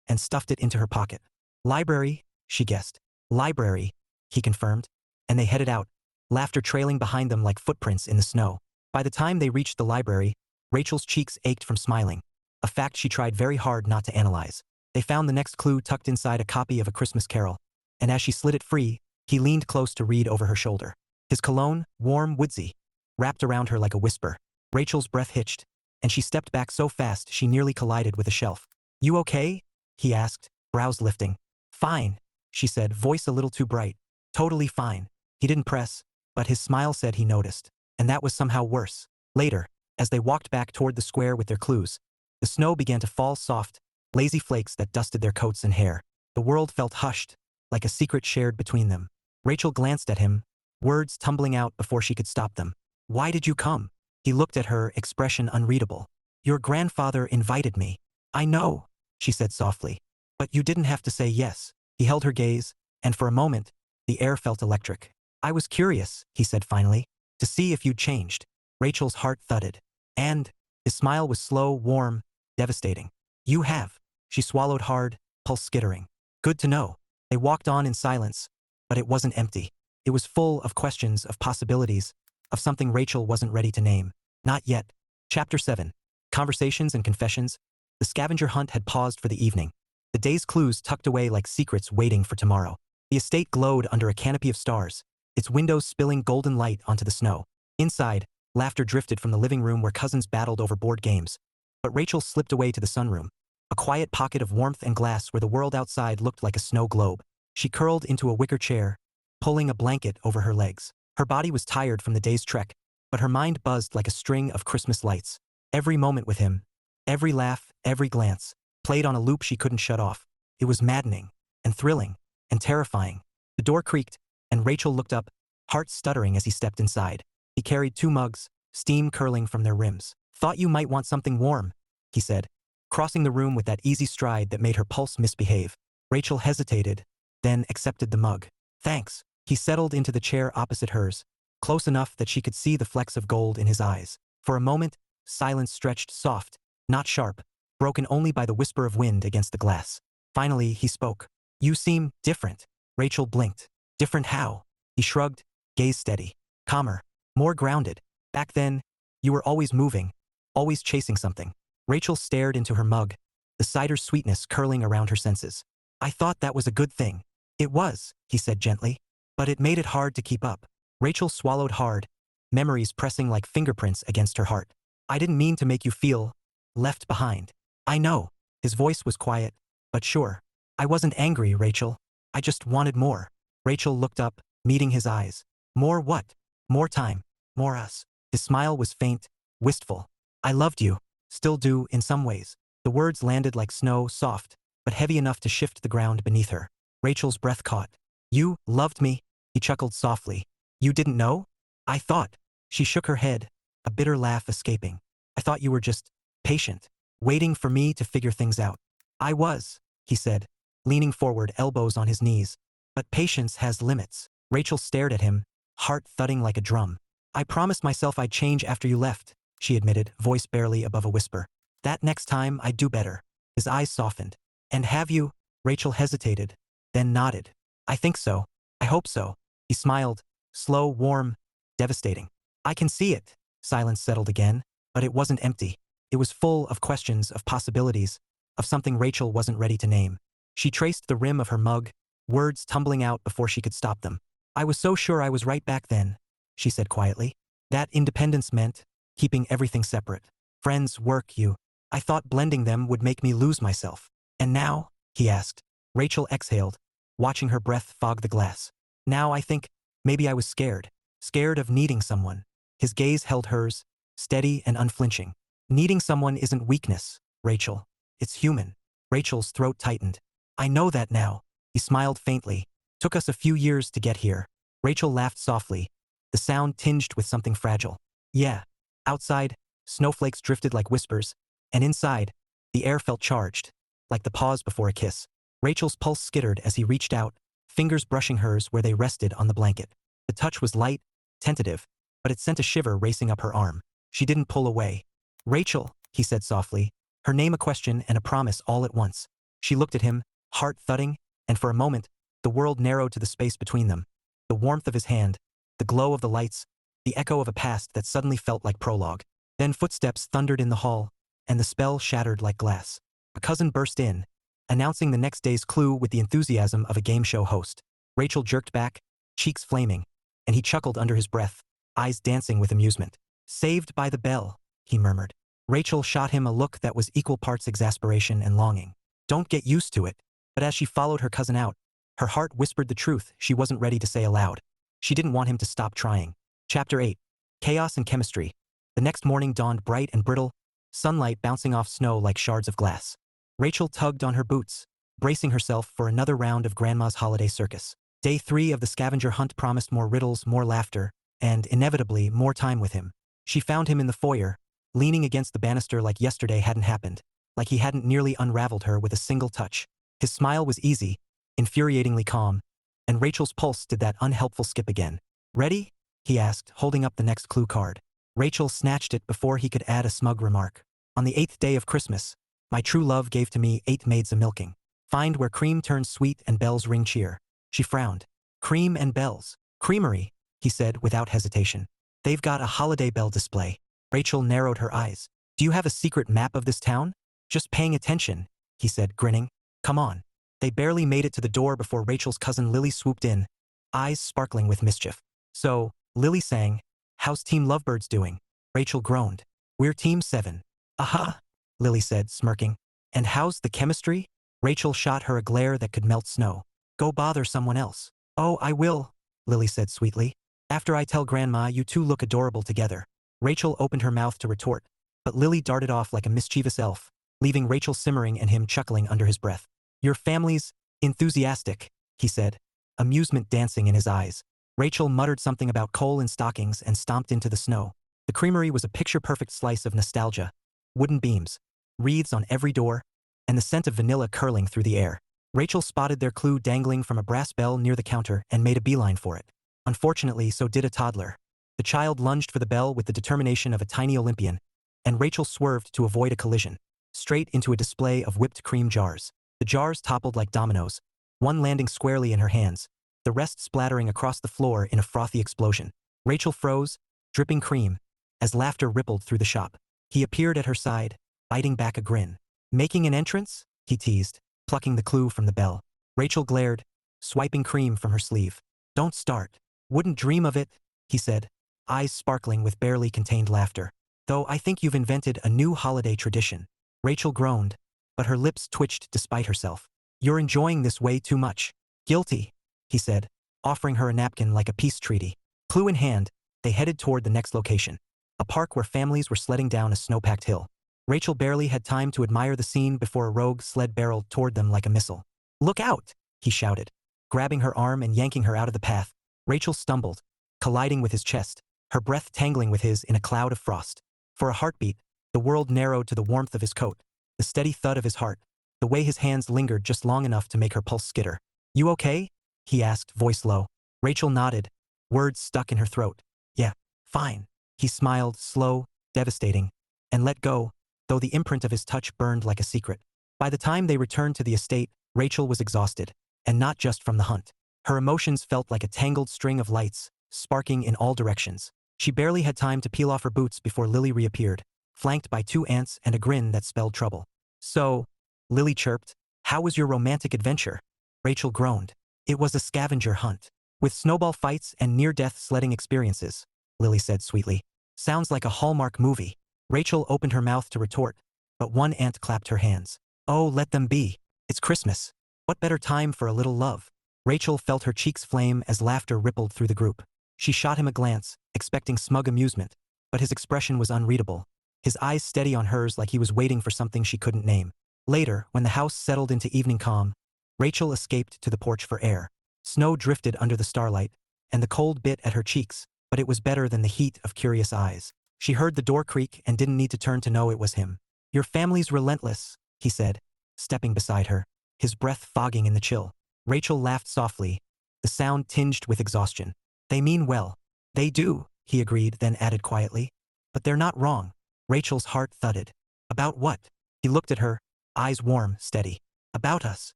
And stuffed it into her pocket. Library, she guessed. Library, he confirmed, and they headed out, laughter trailing behind them like footprints in the snow. By the time they reached the library, Rachel's cheeks ached from smiling, a fact she tried very hard not to analyze. They found the next clue tucked inside a copy of A Christmas Carol, and as she slid it free, He leaned close to read over her shoulder. His cologne, warm, woodsy, wrapped around her like a whisper. Rachel's breath hitched, and she stepped back so fast she nearly collided with a shelf. "You okay?" he asked, brows lifting. "Fine," she said, voice a little too bright. "Totally fine." He didn't press, but his smile said he noticed. And that was somehow worse. Later, as they walked back toward the square with their clues, the snow began to fall soft, lazy flakes that dusted their coats and hair. The world felt hushed, like a secret shared between them. Rachel glanced at him, words tumbling out before she could stop them. "Why did you come?" He looked at her, expression unreadable. "Your grandfather invited me." "I know," she said softly. "But you didn't have to say yes." He held her gaze, and for a moment, the air felt electric. "I was curious," he said finally, "to see if you'd changed." Rachel's heart thudded. "And?" His smile was slow, warm, devastating. "You have." She swallowed hard, pulse skittering. "Good to know." They walked on in silence, but it wasn't empty. It was full of questions, of possibilities, of something Rachel wasn't ready to name. Not yet. Chapter 7. Conversations and Confessions. The scavenger hunt had paused for the evening. The day's clues tucked away like secrets waiting for tomorrow. The estate glowed under a canopy of stars, its windows spilling golden light onto the snow. Inside, laughter drifted from the living room where cousins battled over board games. But Rachel slipped away to the sunroom, a quiet pocket of warmth and glass where the world outside looked like a snow globe. She curled into a wicker chair, pulling a blanket over her legs. Her body was tired from the day's trek, but her mind buzzed like a string of Christmas lights. Every moment with him, every laugh, every glance, played on a loop she couldn't shut off. It was maddening, and thrilling, and terrifying. The door creaked, and Rachel looked up, heart stuttering as he stepped inside. He carried 2 mugs, steam curling from their rims. "Thought you might want something warm," he said, crossing the room with that easy stride that made her pulse misbehave. Rachel hesitated, then accepted the mug. "Thanks." He settled into the chair opposite hers, close enough that she could see the flecks of gold in his eyes. For a moment, silence stretched soft, not sharp, broken only by the whisper of wind against the glass. Finally, he spoke. "You seem different." Rachel blinked. "Different how?" He shrugged, gaze steady, calmer, more grounded. "Back then, you were always moving, always chasing something." Rachel stared into her mug, the cider's sweetness curling around her senses. "I thought that was a good thing." "It was," he said gently, "but it made it hard to keep up." Rachel swallowed hard, memories pressing like fingerprints against her heart. "I didn't mean to make you feel left behind." "I know." His voice was quiet, but sure. "I wasn't angry, Rachel. I just wanted more." Rachel looked up, meeting his eyes. "More what?" "More time. More us." His smile was faint, wistful. "I loved you. Still do, in some ways." The words landed like snow, soft, but heavy enough to shift the ground beneath her. Rachel's breath caught. "You loved me?" He chuckled softly. "You didn't know?" "I thought." She shook her head, a bitter laugh escaping. "I thought you were just patient, waiting for me to figure things out." "I was," he said, leaning forward, elbows on his knees. "But patience has limits." Rachel stared at him, heart thudding like a drum. "I promised myself I'd change after you left," she admitted, voice barely above a whisper. "That next time I'd do better." His eyes softened. "And have you?" Rachel hesitated, then nodded. "I think so. I hope so." He smiled, slow, warm, devastating. "I can see it." Silence settled again, but it wasn't empty. It was full of questions, of possibilities, of something Rachel wasn't ready to name. She traced the rim of her mug, words tumbling out before she could stop them. "I was so sure I was right back then," she said quietly. "That independence meant keeping everything separate. Friends, work, you. I thought blending them would make me lose myself." "And now?" he asked. Rachel exhaled, watching her breath fog the glass. "Now I think maybe I was scared. Scared of needing someone." His gaze held hers, steady and unflinching. "Needing someone isn't weakness, Rachel. It's human." Rachel's throat tightened. "I know that now." He smiled faintly. "Took us a few years to get here." Rachel laughed softly, the sound tinged with something fragile. "Yeah." Outside, snowflakes drifted like whispers, and inside, the air felt charged, like the pause before a kiss. Rachel's pulse skittered as he reached out, fingers brushing hers where they rested on the blanket. The touch was light, tentative, but it sent a shiver racing up her arm. She didn't pull away. "Rachel," he said softly, her name a question and a promise all at once. She looked at him, heart thudding, and for a moment, the world narrowed to the space between them. The warmth of his hand, the glow of the lights, the echo of a past that suddenly felt like prologue. Then footsteps thundered in the hall, and the spell shattered like glass. A cousin burst in, announcing the next day's clue with the enthusiasm of a game show host. Rachel jerked back, cheeks flaming, and he chuckled under his breath, eyes dancing with amusement. "Saved by the bell," he murmured. Rachel shot him a look that was equal parts exasperation and longing. "Don't get used to it." But as she followed her cousin out, her heart whispered the truth she wasn't ready to say aloud. She didn't want him to stop trying. Chapter 8. Chaos and Chemistry. The next morning dawned bright and brittle, sunlight bouncing off snow like shards of glass. Rachel tugged on her boots, bracing herself for another round of Grandma's holiday circus. Day 3 of the scavenger hunt promised more riddles, more laughter, and, inevitably, more time with him. She found him in the foyer, leaning against the banister like yesterday hadn't happened, like he hadn't nearly unraveled her with a single touch. His smile was easy, infuriatingly calm, and Rachel's pulse did that unhelpful skip again. "Ready?" he asked, holding up the next clue card. Rachel snatched it before he could add a smug remark. "On the 8th day of Christmas, my true love gave to me 8 maids a-milking. Find where cream turns sweet and bells ring cheer." She frowned. "Cream and bells. Creamery," he said without hesitation. "They've got a holiday bell display." Rachel narrowed her eyes. "Do you have a secret map of this town?" "Just paying attention," he said, grinning. "Come on." They barely made it to the door before Rachel's cousin Lily swooped in, eyes sparkling with mischief. "So," Lily sang, "how's Team Lovebirds doing?" Rachel groaned. "We're Team 7. "Aha," Lily said, smirking. "And how's the chemistry?" Rachel shot her a glare that could melt snow. "Go bother someone else." "Oh, I will," Lily said sweetly. "After I tell Grandma you two look adorable together." Rachel opened her mouth to retort, but Lily darted off like a mischievous elf, leaving Rachel simmering and him chuckling under his breath. "Your family's enthusiastic," he said, amusement dancing in his eyes. Rachel muttered something about coal and stockings and stomped into the snow. The creamery was a picture-perfect slice of nostalgia. Wooden beams, wreaths on every door, and the scent of vanilla curling through the air. Rachel spotted their clue dangling from a brass bell near the counter and made a beeline for it. Unfortunately, so did a toddler. The child lunged for the bell with the determination of a tiny Olympian, and Rachel swerved to avoid a collision, straight into a display of whipped cream jars. The jars toppled like dominoes, one landing squarely in her hands, the rest splattering across the floor in a frothy explosion. Rachel froze, dripping cream, as laughter rippled through the shop. He appeared at her side, biting back a grin. "Making an entrance?" he teased, plucking the clue from the bell. Rachel glared, swiping cream from her sleeve. "Don't start." "Wouldn't dream of it," he said, eyes sparkling with barely contained laughter. "Though I think you've invented a new holiday tradition." Rachel groaned, but her lips twitched despite herself. "You're enjoying this way too much." "Guilty," he said, offering her a napkin like a peace treaty. Clue in hand, they headed toward the next location, a park where families were sledding down a snow-packed hill. Rachel barely had time to admire the scene before a rogue sled barreled toward them like a missile. "Look out!" he shouted, grabbing her arm and yanking her out of the path. Rachel stumbled, colliding with his chest, her breath tangling with his in a cloud of frost. For a heartbeat, the world narrowed to the warmth of his coat, the steady thud of his heart, the way his hands lingered just long enough to make her pulse skitter. "You okay?" he asked, voice low. Rachel nodded, words stuck in her throat. "Yeah, fine." He smiled, slow, devastating, and let go, though the imprint of his touch burned like a secret. By the time they returned to the estate, Rachel was exhausted, and not just from the hunt. Her emotions felt like a tangled string of lights, sparking in all directions. She barely had time to peel off her boots before Lily reappeared, flanked by 2 aunts and a grin that spelled trouble. "So," Lily chirped, "how was your romantic adventure?" Rachel groaned. "It was a scavenger hunt, with snowball fights and near-death sledding experiences," Lily said sweetly. "Sounds like a Hallmark movie." Rachel opened her mouth to retort, but one aunt clapped her hands. "Oh, let them be. It's Christmas. What better time for a little love?" Rachel felt her cheeks flame as laughter rippled through the group. She shot him a glance, expecting smug amusement, but his expression was unreadable, his eyes steady on hers like he was waiting for something she couldn't name. Later, when the house settled into evening calm, Rachel escaped to the porch for air. Snow drifted under the starlight, and the cold bit at her cheeks, but it was better than the heat of curious eyes. She heard the door creak and didn't need to turn to know it was him. "Your family's relentless," he said, stepping beside her, his breath fogging in the chill. Rachel laughed softly, the sound tinged with exhaustion. "They mean well." "They do," he agreed, then added quietly. "But they're not wrong." Rachel's heart thudded. "About what?" He looked at her, eyes warm, steady. "About us."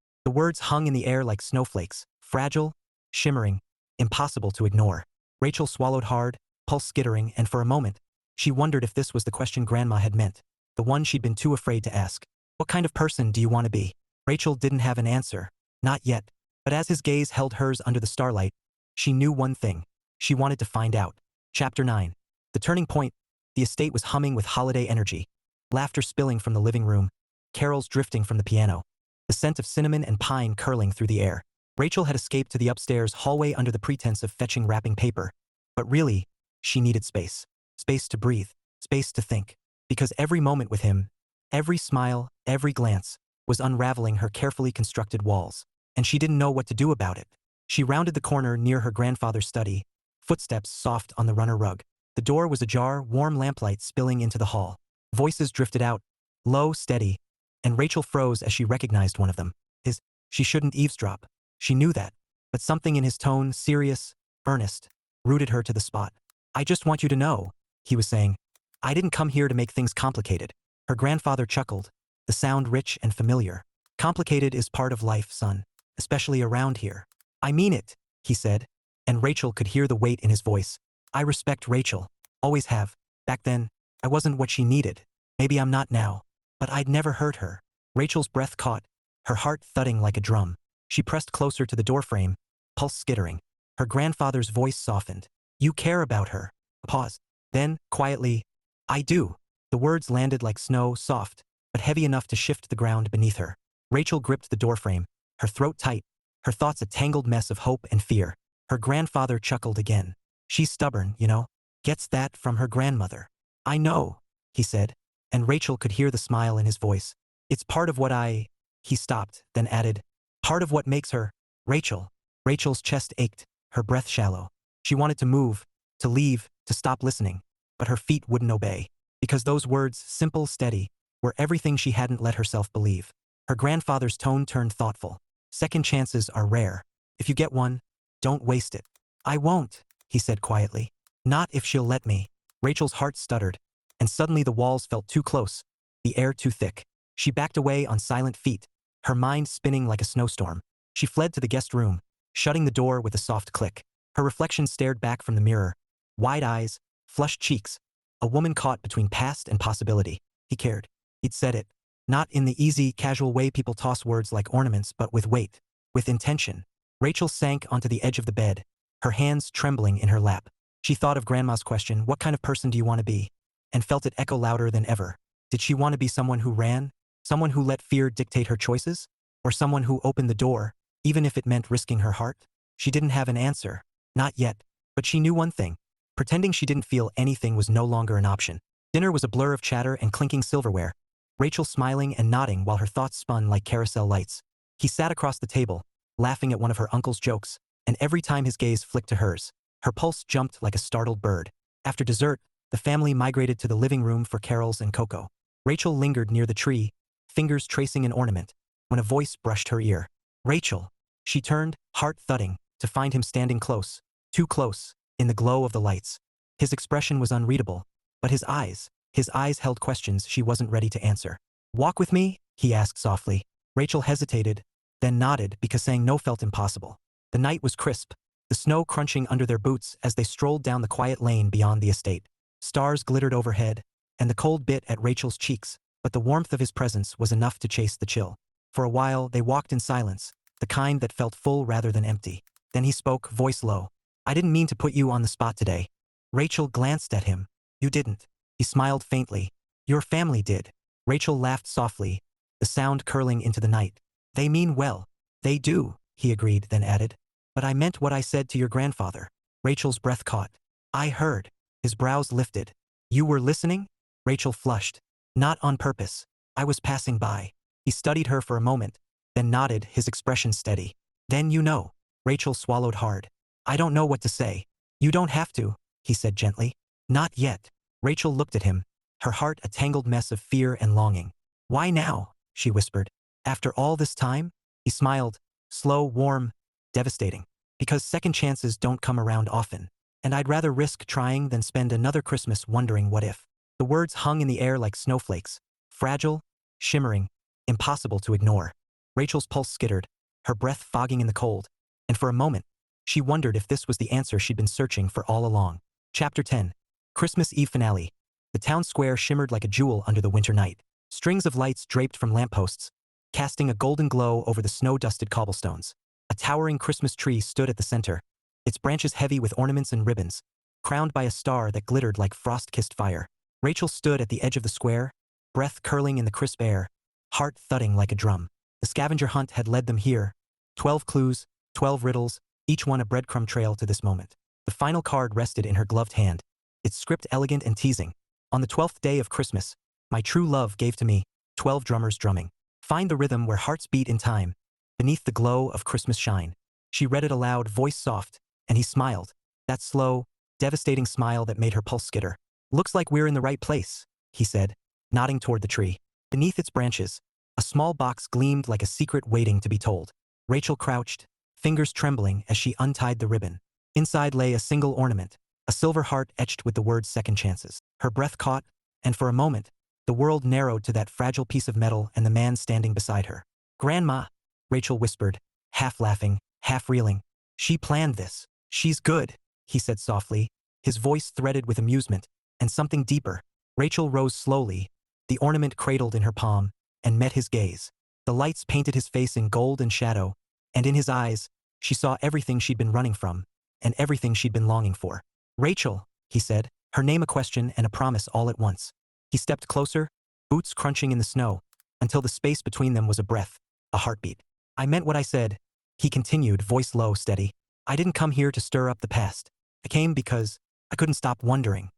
The words hung in the air like snowflakes, fragile, shimmering, impossible to ignore. Rachel swallowed hard, pulse skittering, and for a moment, she wondered if this was the question Grandma had meant, the one she'd been too afraid to ask. "What kind of person do you want to be?" Rachel didn't have an answer. Not yet. But as his gaze held hers under the starlight, She knew one thing. She wanted to find out. Chapter 9. The turning point. The estate was humming with holiday energy. Laughter spilling from the living room. Carols drifting from the piano. The scent of cinnamon and pine curling through the air. Rachel had escaped to the upstairs hallway under the pretense of fetching wrapping paper. But really, she needed space. Space to breathe. Space to think. Because every moment with him, every smile, every glance, was unraveling her carefully constructed walls. And she didn't know what to do about it. She rounded the corner near her grandfather's study, footsteps soft on the runner rug. The door was ajar, warm lamplight spilling into the hall. Voices drifted out, low, steady, and Rachel froze as she recognized one of them. She shouldn't eavesdrop. She knew that. But something in his tone, serious, earnest, rooted her to the spot. "I just want you to know," he was saying. "I didn't come here to make things complicated." Her grandfather chuckled, the sound rich and familiar. "Complicated is part of life, son, especially around here." "I mean it," he said, and Rachel could hear the weight in his voice. "I respect Rachel. Always have. Back then, I wasn't what she needed. Maybe I'm not now. But I'd never hurt her." Rachel's breath caught, her heart thudding like a drum. She pressed closer to the doorframe, pulse skittering. Her grandfather's voice softened. "You care about her." A pause. Then, quietly, "I do." The words landed like snow, soft, but heavy enough to shift the ground beneath her. Rachel gripped the doorframe, her throat tight, her thoughts a tangled mess of hope and fear. Her grandfather chuckled again. "She's stubborn, you know. Gets that from her grandmother." "I know," he said, and Rachel could hear the smile in his voice. "It's part of what I—" He stopped, then added, "part of what makes her, Rachel." Rachel's chest ached, her breath shallow. She wanted to move, to leave, to stop listening, but her feet wouldn't obey. Because those words, simple, steady, were everything she hadn't let herself believe. Her grandfather's tone turned thoughtful. "Second chances are rare. If you get one, don't waste it." "I won't," he said quietly. "Not if she'll let me." Rachel's heart stuttered, and suddenly the walls felt too close, the air too thick. She backed away on silent feet, her mind spinning like a snowstorm. She fled to the guest room, shutting the door with a soft click. Her reflection stared back from the mirror. Wide eyes, flushed cheeks. A woman caught between past and possibility. He cared. He'd said it. Not in the easy, casual way people toss words like ornaments, but with weight. With intention. Rachel sank onto the edge of the bed, her hands trembling in her lap. She thought of Grandma's question, "What kind of person do you want to be?" and felt it echo louder than ever. Did she want to be someone who ran? Someone who let fear dictate her choices? Or someone who opened the door, even if it meant risking her heart? She didn't have an answer. Not yet. But she knew one thing. Pretending she didn't feel anything was no longer an option. Dinner was a blur of chatter and clinking silverware. Rachel smiling and nodding while her thoughts spun like carousel lights. He sat across the table, laughing at one of her uncle's jokes, and every time his gaze flicked to hers, her pulse jumped like a startled bird. After dessert, the family migrated to the living room for carols and cocoa. Rachel lingered near the tree, fingers tracing an ornament, when a voice brushed her ear. "Rachel." She turned, heart thudding, to find him standing close, too close, in the glow of the lights. His expression was unreadable, but his eyes held questions she wasn't ready to answer. "Walk with me?" he asked softly. Rachel hesitated, then nodded because saying no felt impossible. The night was crisp, the snow crunching under their boots as they strolled down the quiet lane beyond the estate. Stars glittered overhead, and the cold bit at Rachel's cheeks, but the warmth of his presence was enough to chase the chill. For a while, they walked in silence, the kind that felt full rather than empty. Then he spoke, voice low. "I didn't mean to put you on the spot today." Rachel glanced at him. "You didn't." He smiled faintly. "Your family did." Rachel laughed softly, the sound curling into the night. "They mean well." "They do," he agreed, then added. "But I meant what I said to your grandfather." Rachel's breath caught. "I heard." His brows lifted. "You were listening?" Rachel flushed. "Not on purpose. I was passing by." He studied her for a moment, then nodded, his expression steady. "Then you know." Rachel swallowed hard. "I don't know what to say." "You don't have to," he said gently. "Not yet." Rachel looked at him, her heart a tangled mess of fear and longing. "Why now?" she whispered. "After all this time?" He smiled, slow, warm, devastating. "Because second chances don't come around often, and I'd rather risk trying than spend another Christmas wondering what if." The words hung in the air like snowflakes, fragile, shimmering, impossible to ignore. Rachel's pulse skittered, her breath fogging in the cold, and for a moment, she wondered if this was the answer she'd been searching for all along. Chapter 10. Christmas Eve finale. The town square shimmered like a jewel under the winter night. Strings of lights draped from lampposts, casting a golden glow over the snow-dusted cobblestones. A towering Christmas tree stood at the center, its branches heavy with ornaments and ribbons, crowned by a star that glittered like frost-kissed fire. Rachel stood at the edge of the square, breath curling in the crisp air, heart thudding like a drum. The scavenger hunt had led them here. 12 clues, 12 riddles, each one a breadcrumb trail to this moment. The final card rested in her gloved hand, its script elegant and teasing. On the 12th day of Christmas, my true love gave to me 12 drummers drumming. Find the rhythm where hearts beat in time, beneath the glow of Christmas shine. She read it aloud, voice soft, and he smiled, that slow, devastating smile that made her pulse skitter. Looks like we're in the right place, he said, nodding toward the tree. Beneath its branches, a small box gleamed like a secret waiting to be told. Rachel crouched, fingers trembling as she untied the ribbon. Inside lay a single ornament, a silver heart etched with the words second chances. Her breath caught, and for a moment, the world narrowed to that fragile piece of metal and the man standing beside her. Grandma, Rachel whispered, half laughing, half reeling. She planned this. She's good, he said softly, his voice threaded with amusement, and something deeper. Rachel rose slowly, the ornament cradled in her palm, and met his gaze. The lights painted his face in gold and shadow, and in his eyes, she saw everything she'd been running from, and everything she'd been longing for. Rachel, he said, her name a question and a promise all at once. He stepped closer, boots crunching in the snow, until the space between them was a breath, a heartbeat. I meant what I said, he continued, voice low, steady. I didn't come here to stir up the past. I came because I couldn't stop wondering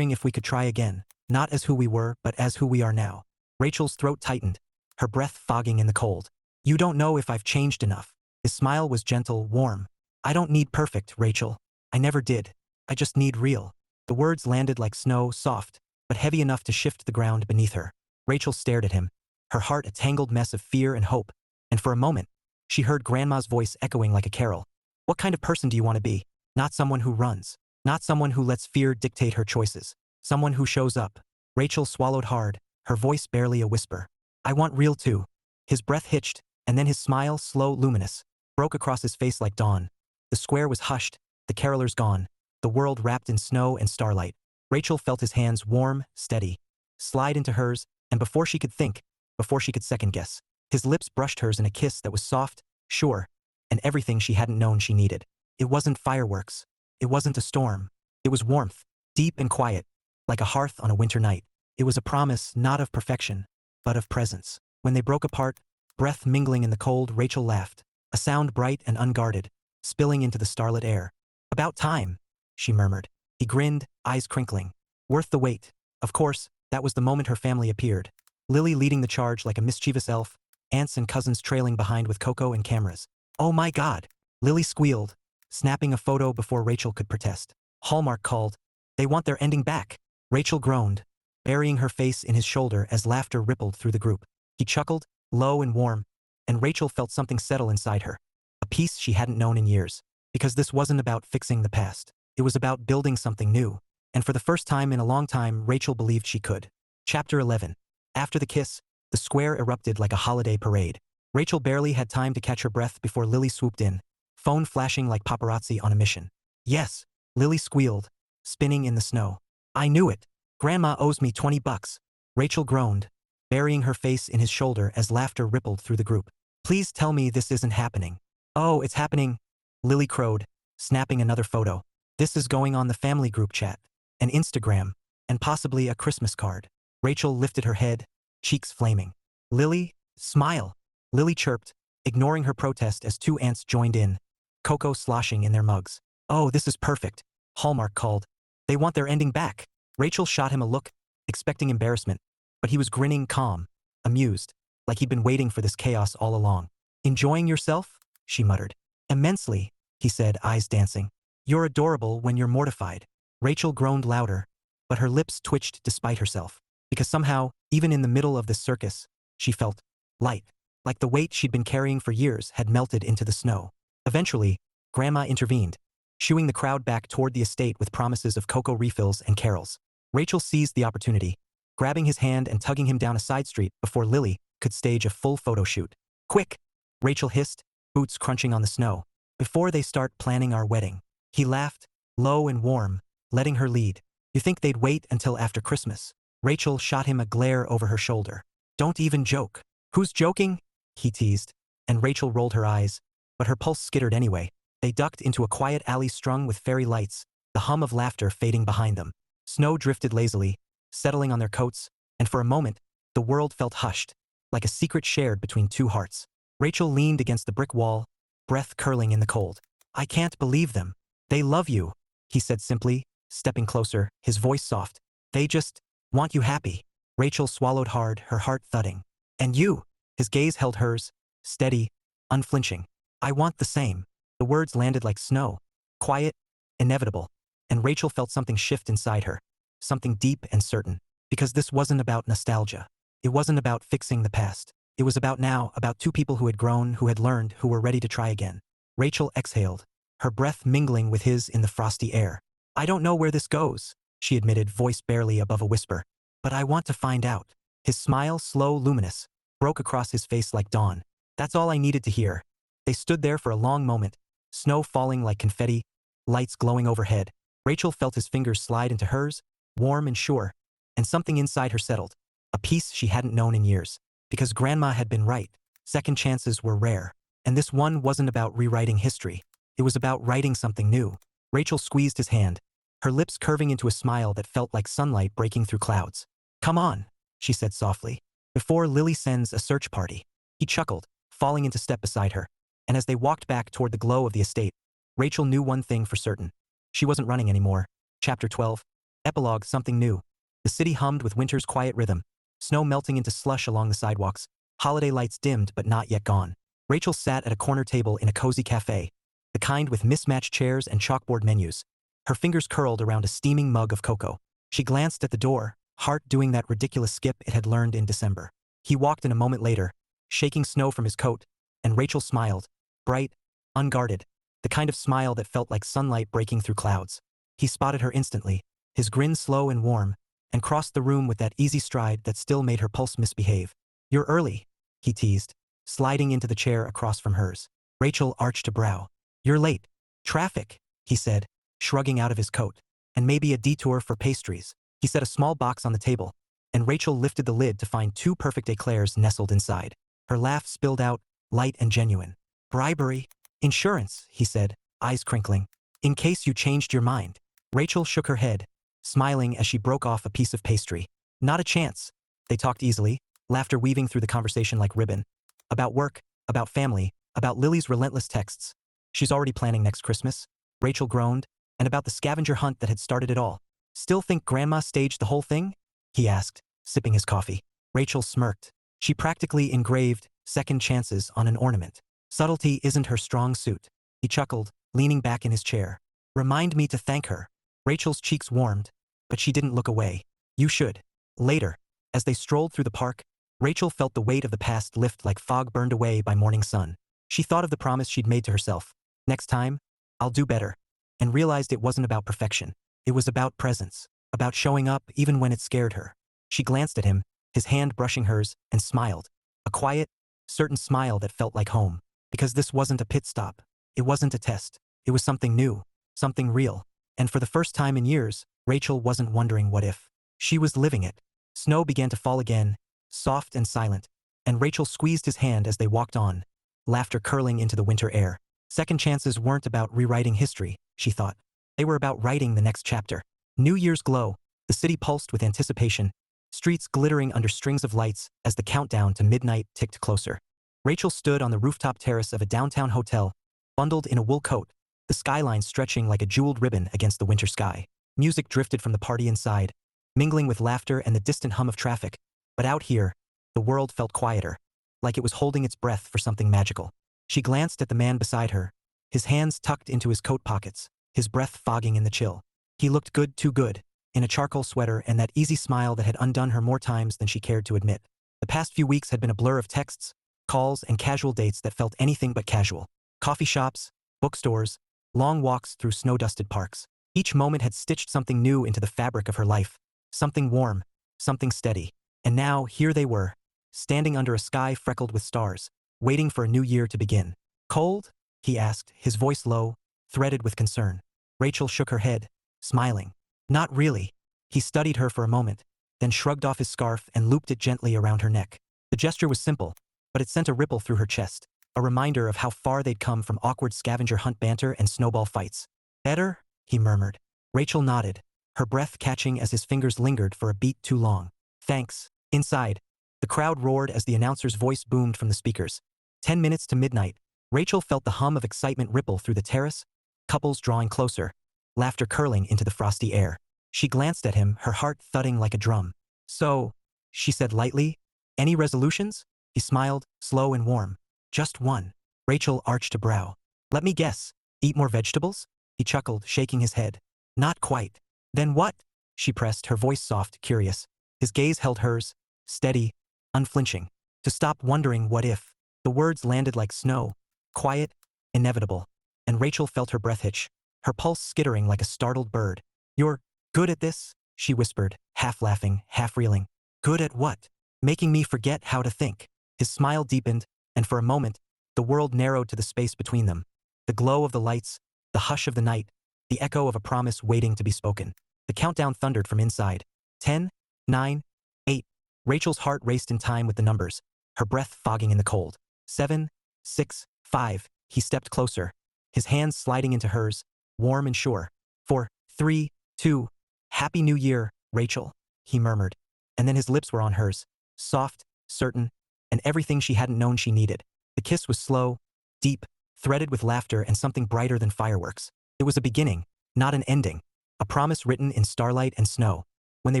if we could try again, not as who we were, but as who we are now. Rachel's throat tightened, her breath fogging in the cold. You don't know if I've changed enough. His smile was gentle, warm. I don't need perfect, Rachel. I never did. I just need real. The words landed like snow, soft, but heavy enough to shift the ground beneath her. Rachel stared at him, her heart a tangled mess of fear and hope, and for a moment, she heard Grandma's voice echoing like a carol. What kind of person do you want to be? Not someone who runs. Not someone who lets fear dictate her choices. Someone who shows up. Rachel swallowed hard, her voice barely a whisper. I want real too. His breath hitched, and then his smile, slow, luminous, broke across his face like dawn. The square was hushed, the carolers gone, the world wrapped in snow and starlight. Rachel felt his hands warm, steady, slide into hers, and before she could think, before she could second guess, his lips brushed hers in a kiss that was soft, sure, and everything she hadn't known she needed. It wasn't fireworks. It wasn't a storm. It was warmth, deep and quiet, like a hearth on a winter night. It was a promise not of perfection, but of presence. When they broke apart, breath mingling in the cold, Rachel laughed, a sound bright and unguarded, spilling into the starlit air. About time, she murmured. He grinned, eyes crinkling. Worth the wait. Of course, that was the moment her family appeared. Lily leading the charge like a mischievous elf, aunts and cousins trailing behind with cocoa and cameras. Oh my God! Lily squealed, snapping a photo before Rachel could protest. Hallmark called. They want their ending back. Rachel groaned, burying her face in his shoulder as laughter rippled through the group. He chuckled, low and warm, and Rachel felt something settle inside her. A peace she hadn't known in years. Because this wasn't about fixing the past. It was about building something new. And for the first time in a long time, Rachel believed she could. Chapter 11. After the kiss, the square erupted like a holiday parade. Rachel barely had time to catch her breath before Lily swooped in, phone flashing like paparazzi on a mission. Yes, Lily squealed, spinning in the snow. I knew it. Grandma owes me $20. Rachel groaned, burying her face in his shoulder as laughter rippled through the group. Please tell me this isn't happening. Oh, it's happening, Lily crowed, snapping another photo. This is going on the family group chat, an Instagram, and possibly a Christmas card. Rachel lifted her head, cheeks flaming. Lily, smile. Lily chirped, ignoring her protest as two aunts joined in, cocoa sloshing in their mugs. Oh, this is perfect, Hallmark called. They want their ending back. Rachel shot him a look, expecting embarrassment, but he was grinning calm, amused, like he'd been waiting for this chaos all along. Enjoying yourself? She muttered. Immensely, he said, eyes dancing. You're adorable when you're mortified. Rachel groaned louder, but her lips twitched despite herself, because somehow, even in the middle of this circus, she felt light, like the weight she'd been carrying for years had melted into the snow. Eventually, Grandma intervened, shooing the crowd back toward the estate with promises of cocoa refills and carols. Rachel seized the opportunity, grabbing his hand and tugging him down a side street before Lily could stage a full photo shoot. Quick! Rachel hissed, boots crunching on the snow. Before they start planning our wedding. He laughed, low and warm, letting her lead. You think they'd wait until after Christmas? Rachel shot him a glare over her shoulder. Don't even joke. Who's joking? He teased, and Rachel rolled her eyes, but her pulse skittered anyway. They ducked into a quiet alley strung with fairy lights, the hum of laughter fading behind them. Snow drifted lazily, settling on their coats, and for a moment, the world felt hushed, like a secret shared between two hearts. Rachel leaned against the brick wall, breath curling in the cold. "I can't believe them. They love you," he said simply, stepping closer, his voice soft. "They just want you happy." Rachel swallowed hard, her heart thudding. "And you?" His gaze held hers, steady, unflinching. "I want the same." The words landed like snow, quiet, inevitable, and Rachel felt something shift inside her, something deep and certain. Because this wasn't about nostalgia. It wasn't about fixing the past. It was about now, about two people who had grown, who had learned, who were ready to try again. Rachel exhaled, her breath mingling with his in the frosty air. "I don't know where this goes," she admitted, voice barely above a whisper. "But I want to find out." His smile, slow, luminous, broke across his face like dawn. "That's all I needed to hear." They stood there for a long moment, snow falling like confetti, lights glowing overhead. Rachel felt his fingers slide into hers, warm and sure, and something inside her settled, a peace she hadn't known in years. Because Grandma had been right. Second chances were rare. And this one wasn't about rewriting history. It was about writing something new. Rachel squeezed his hand, her lips curving into a smile that felt like sunlight breaking through clouds. "Come on," she said softly, "before Lily sends a search party." He chuckled, falling into step beside her. And as they walked back toward the glow of the estate, Rachel knew one thing for certain. She wasn't running anymore. Chapter 12. Epilogue. Something new. The city hummed with winter's quiet rhythm, snow melting into slush along the sidewalks, holiday lights dimmed but not yet gone. Rachel sat at a corner table in a cozy cafe, the kind with mismatched chairs and chalkboard menus, her fingers curled around a steaming mug of cocoa. She glanced at the door, heart doing that ridiculous skip it had learned in December. He walked in a moment later, shaking snow from his coat, and Rachel smiled, bright, unguarded, the kind of smile that felt like sunlight breaking through clouds. He spotted her instantly, his grin slow and warm, and crossed the room with that easy stride that still made her pulse misbehave. "You're early," he teased, sliding into the chair across from hers. Rachel arched a brow. "You're late." "Traffic," he said, shrugging out of his coat. "And maybe a detour for pastries." He set a small box on the table, and Rachel lifted the lid to find two perfect eclairs nestled inside. Her laugh spilled out, light and genuine. "Bribery." "Insurance," he said, eyes crinkling. "In case you changed your mind." Rachel shook her head, smiling as she broke off a piece of pastry. "Not a chance." They talked easily, laughter weaving through the conversation like ribbon. About work, about family, about Lily's relentless texts. "She's already planning next Christmas," Rachel groaned, and about the scavenger hunt that had started it all. "Still think Grandma staged the whole thing?" he asked, sipping his coffee. Rachel smirked. She practically engraved second chances on an ornament. Subtlety isn't her strong suit. He chuckled, leaning back in his chair. "Remind me to thank her." Rachel's cheeks warmed, but she didn't look away. "You should." Later, as they strolled through the park, Rachel felt the weight of the past lift like fog burned away by morning sun. She thought of the promise she'd made to herself. "Next time, I'll do better," and realized it wasn't about perfection. It was about presence, about showing up even when it scared her. She glanced at him, his hand brushing hers, and smiled. A quiet, certain smile that felt like home. Because this wasn't a pit stop. It wasn't a test. It was something new, something real. And for the first time in years, Rachel wasn't wondering what if. She was living it. Snow began to fall again, soft and silent, and Rachel squeezed his hand as they walked on, laughter curling into the winter air. Second chances weren't about rewriting history, she thought. They were about writing the next chapter. New Year's glow, the city pulsed with anticipation, streets glittering under strings of lights as the countdown to midnight ticked closer. Rachel stood on the rooftop terrace of a downtown hotel, bundled in a wool coat, the skyline stretching like a jeweled ribbon against the winter sky. Music drifted from the party inside, mingling with laughter and the distant hum of traffic. But out here, the world felt quieter, like it was holding its breath for something magical. She glanced at the man beside her, his hands tucked into his coat pockets, his breath fogging in the chill. He looked good, too good, in a charcoal sweater and that easy smile that had undone her more times than she cared to admit. The past few weeks had been a blur of texts, calls, and casual dates that felt anything but casual. Coffee shops, bookstores, long walks through snow-dusted parks. Each moment had stitched something new into the fabric of her life. Something warm, something steady. And now, here they were, standing under a sky freckled with stars, waiting for a new year to begin. "Cold?" he asked, his voice low, threaded with concern. Rachel shook her head, smiling. "Not really." He studied her for a moment, then shrugged off his scarf and looped it gently around her neck. The gesture was simple, but it sent a ripple through her chest. a reminder of how far they'd come from awkward scavenger hunt banter and snowball fights. Better? He murmured. Rachel nodded, her breath catching as his fingers lingered for a beat too long. Thanks. Inside, the crowd roared as the announcer's voice boomed from the speakers. 10 minutes to midnight. Rachel felt the hum of excitement ripple through the terrace, couples drawing closer, laughter curling into the frosty air. She glanced at him, her heart thudding like a drum. So, she said lightly, any resolutions? He smiled, slow and warm. Just one. Rachel arched a brow. Let me guess. Eat more vegetables? He chuckled, shaking his head. Not quite. Then what? She pressed, her voice soft, curious. His gaze held hers, steady, unflinching. To stop wondering what if. The words landed like snow, quiet, inevitable, and Rachel felt her breath hitch, her pulse skittering like a startled bird. You're good at this? She whispered, half laughing, half reeling. Good at what? Making me forget how to think. His smile deepened, and for a moment, the world narrowed to the space between them. The glow of the lights, the hush of the night, the echo of a promise waiting to be spoken. The countdown thundered from inside. 10, 9, 8. Rachel's heart raced in time with the numbers, her breath fogging in the cold. 7, 6, 5. He stepped closer, his hands sliding into hers, warm and sure. 4, 3, 2. Happy New Year, Rachel, he murmured. And then his lips were on hers, soft, certain, and everything she hadn't known she needed. The kiss was slow, deep, threaded with laughter and something brighter than fireworks. It was a beginning, not an ending. A promise written in starlight and snow. When they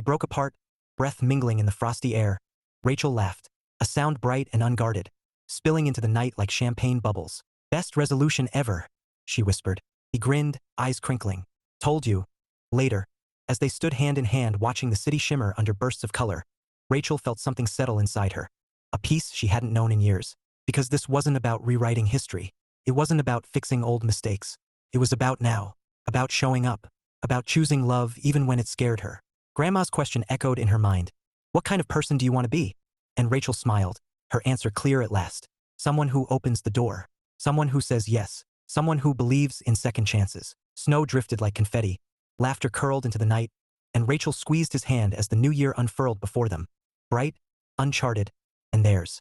broke apart, breath mingling in the frosty air, Rachel laughed, a sound bright and unguarded, spilling into the night like champagne bubbles. Best resolution ever, she whispered. He grinned, eyes crinkling. Told you. Later, as they stood hand in hand watching the city shimmer under bursts of color, Rachel felt something settle inside her. A peace she hadn't known in years. Because this wasn't about rewriting history. It wasn't about fixing old mistakes. It was about now. About showing up. About choosing love even when it scared her. Grandma's question echoed in her mind. What kind of person do you want to be? And Rachel smiled, her answer clear at last. Someone who opens the door. Someone who says yes. Someone who believes in second chances. Snow drifted like confetti. Laughter curled into the night, and Rachel squeezed his hand as the new year unfurled before them. Bright, uncharted, and theirs.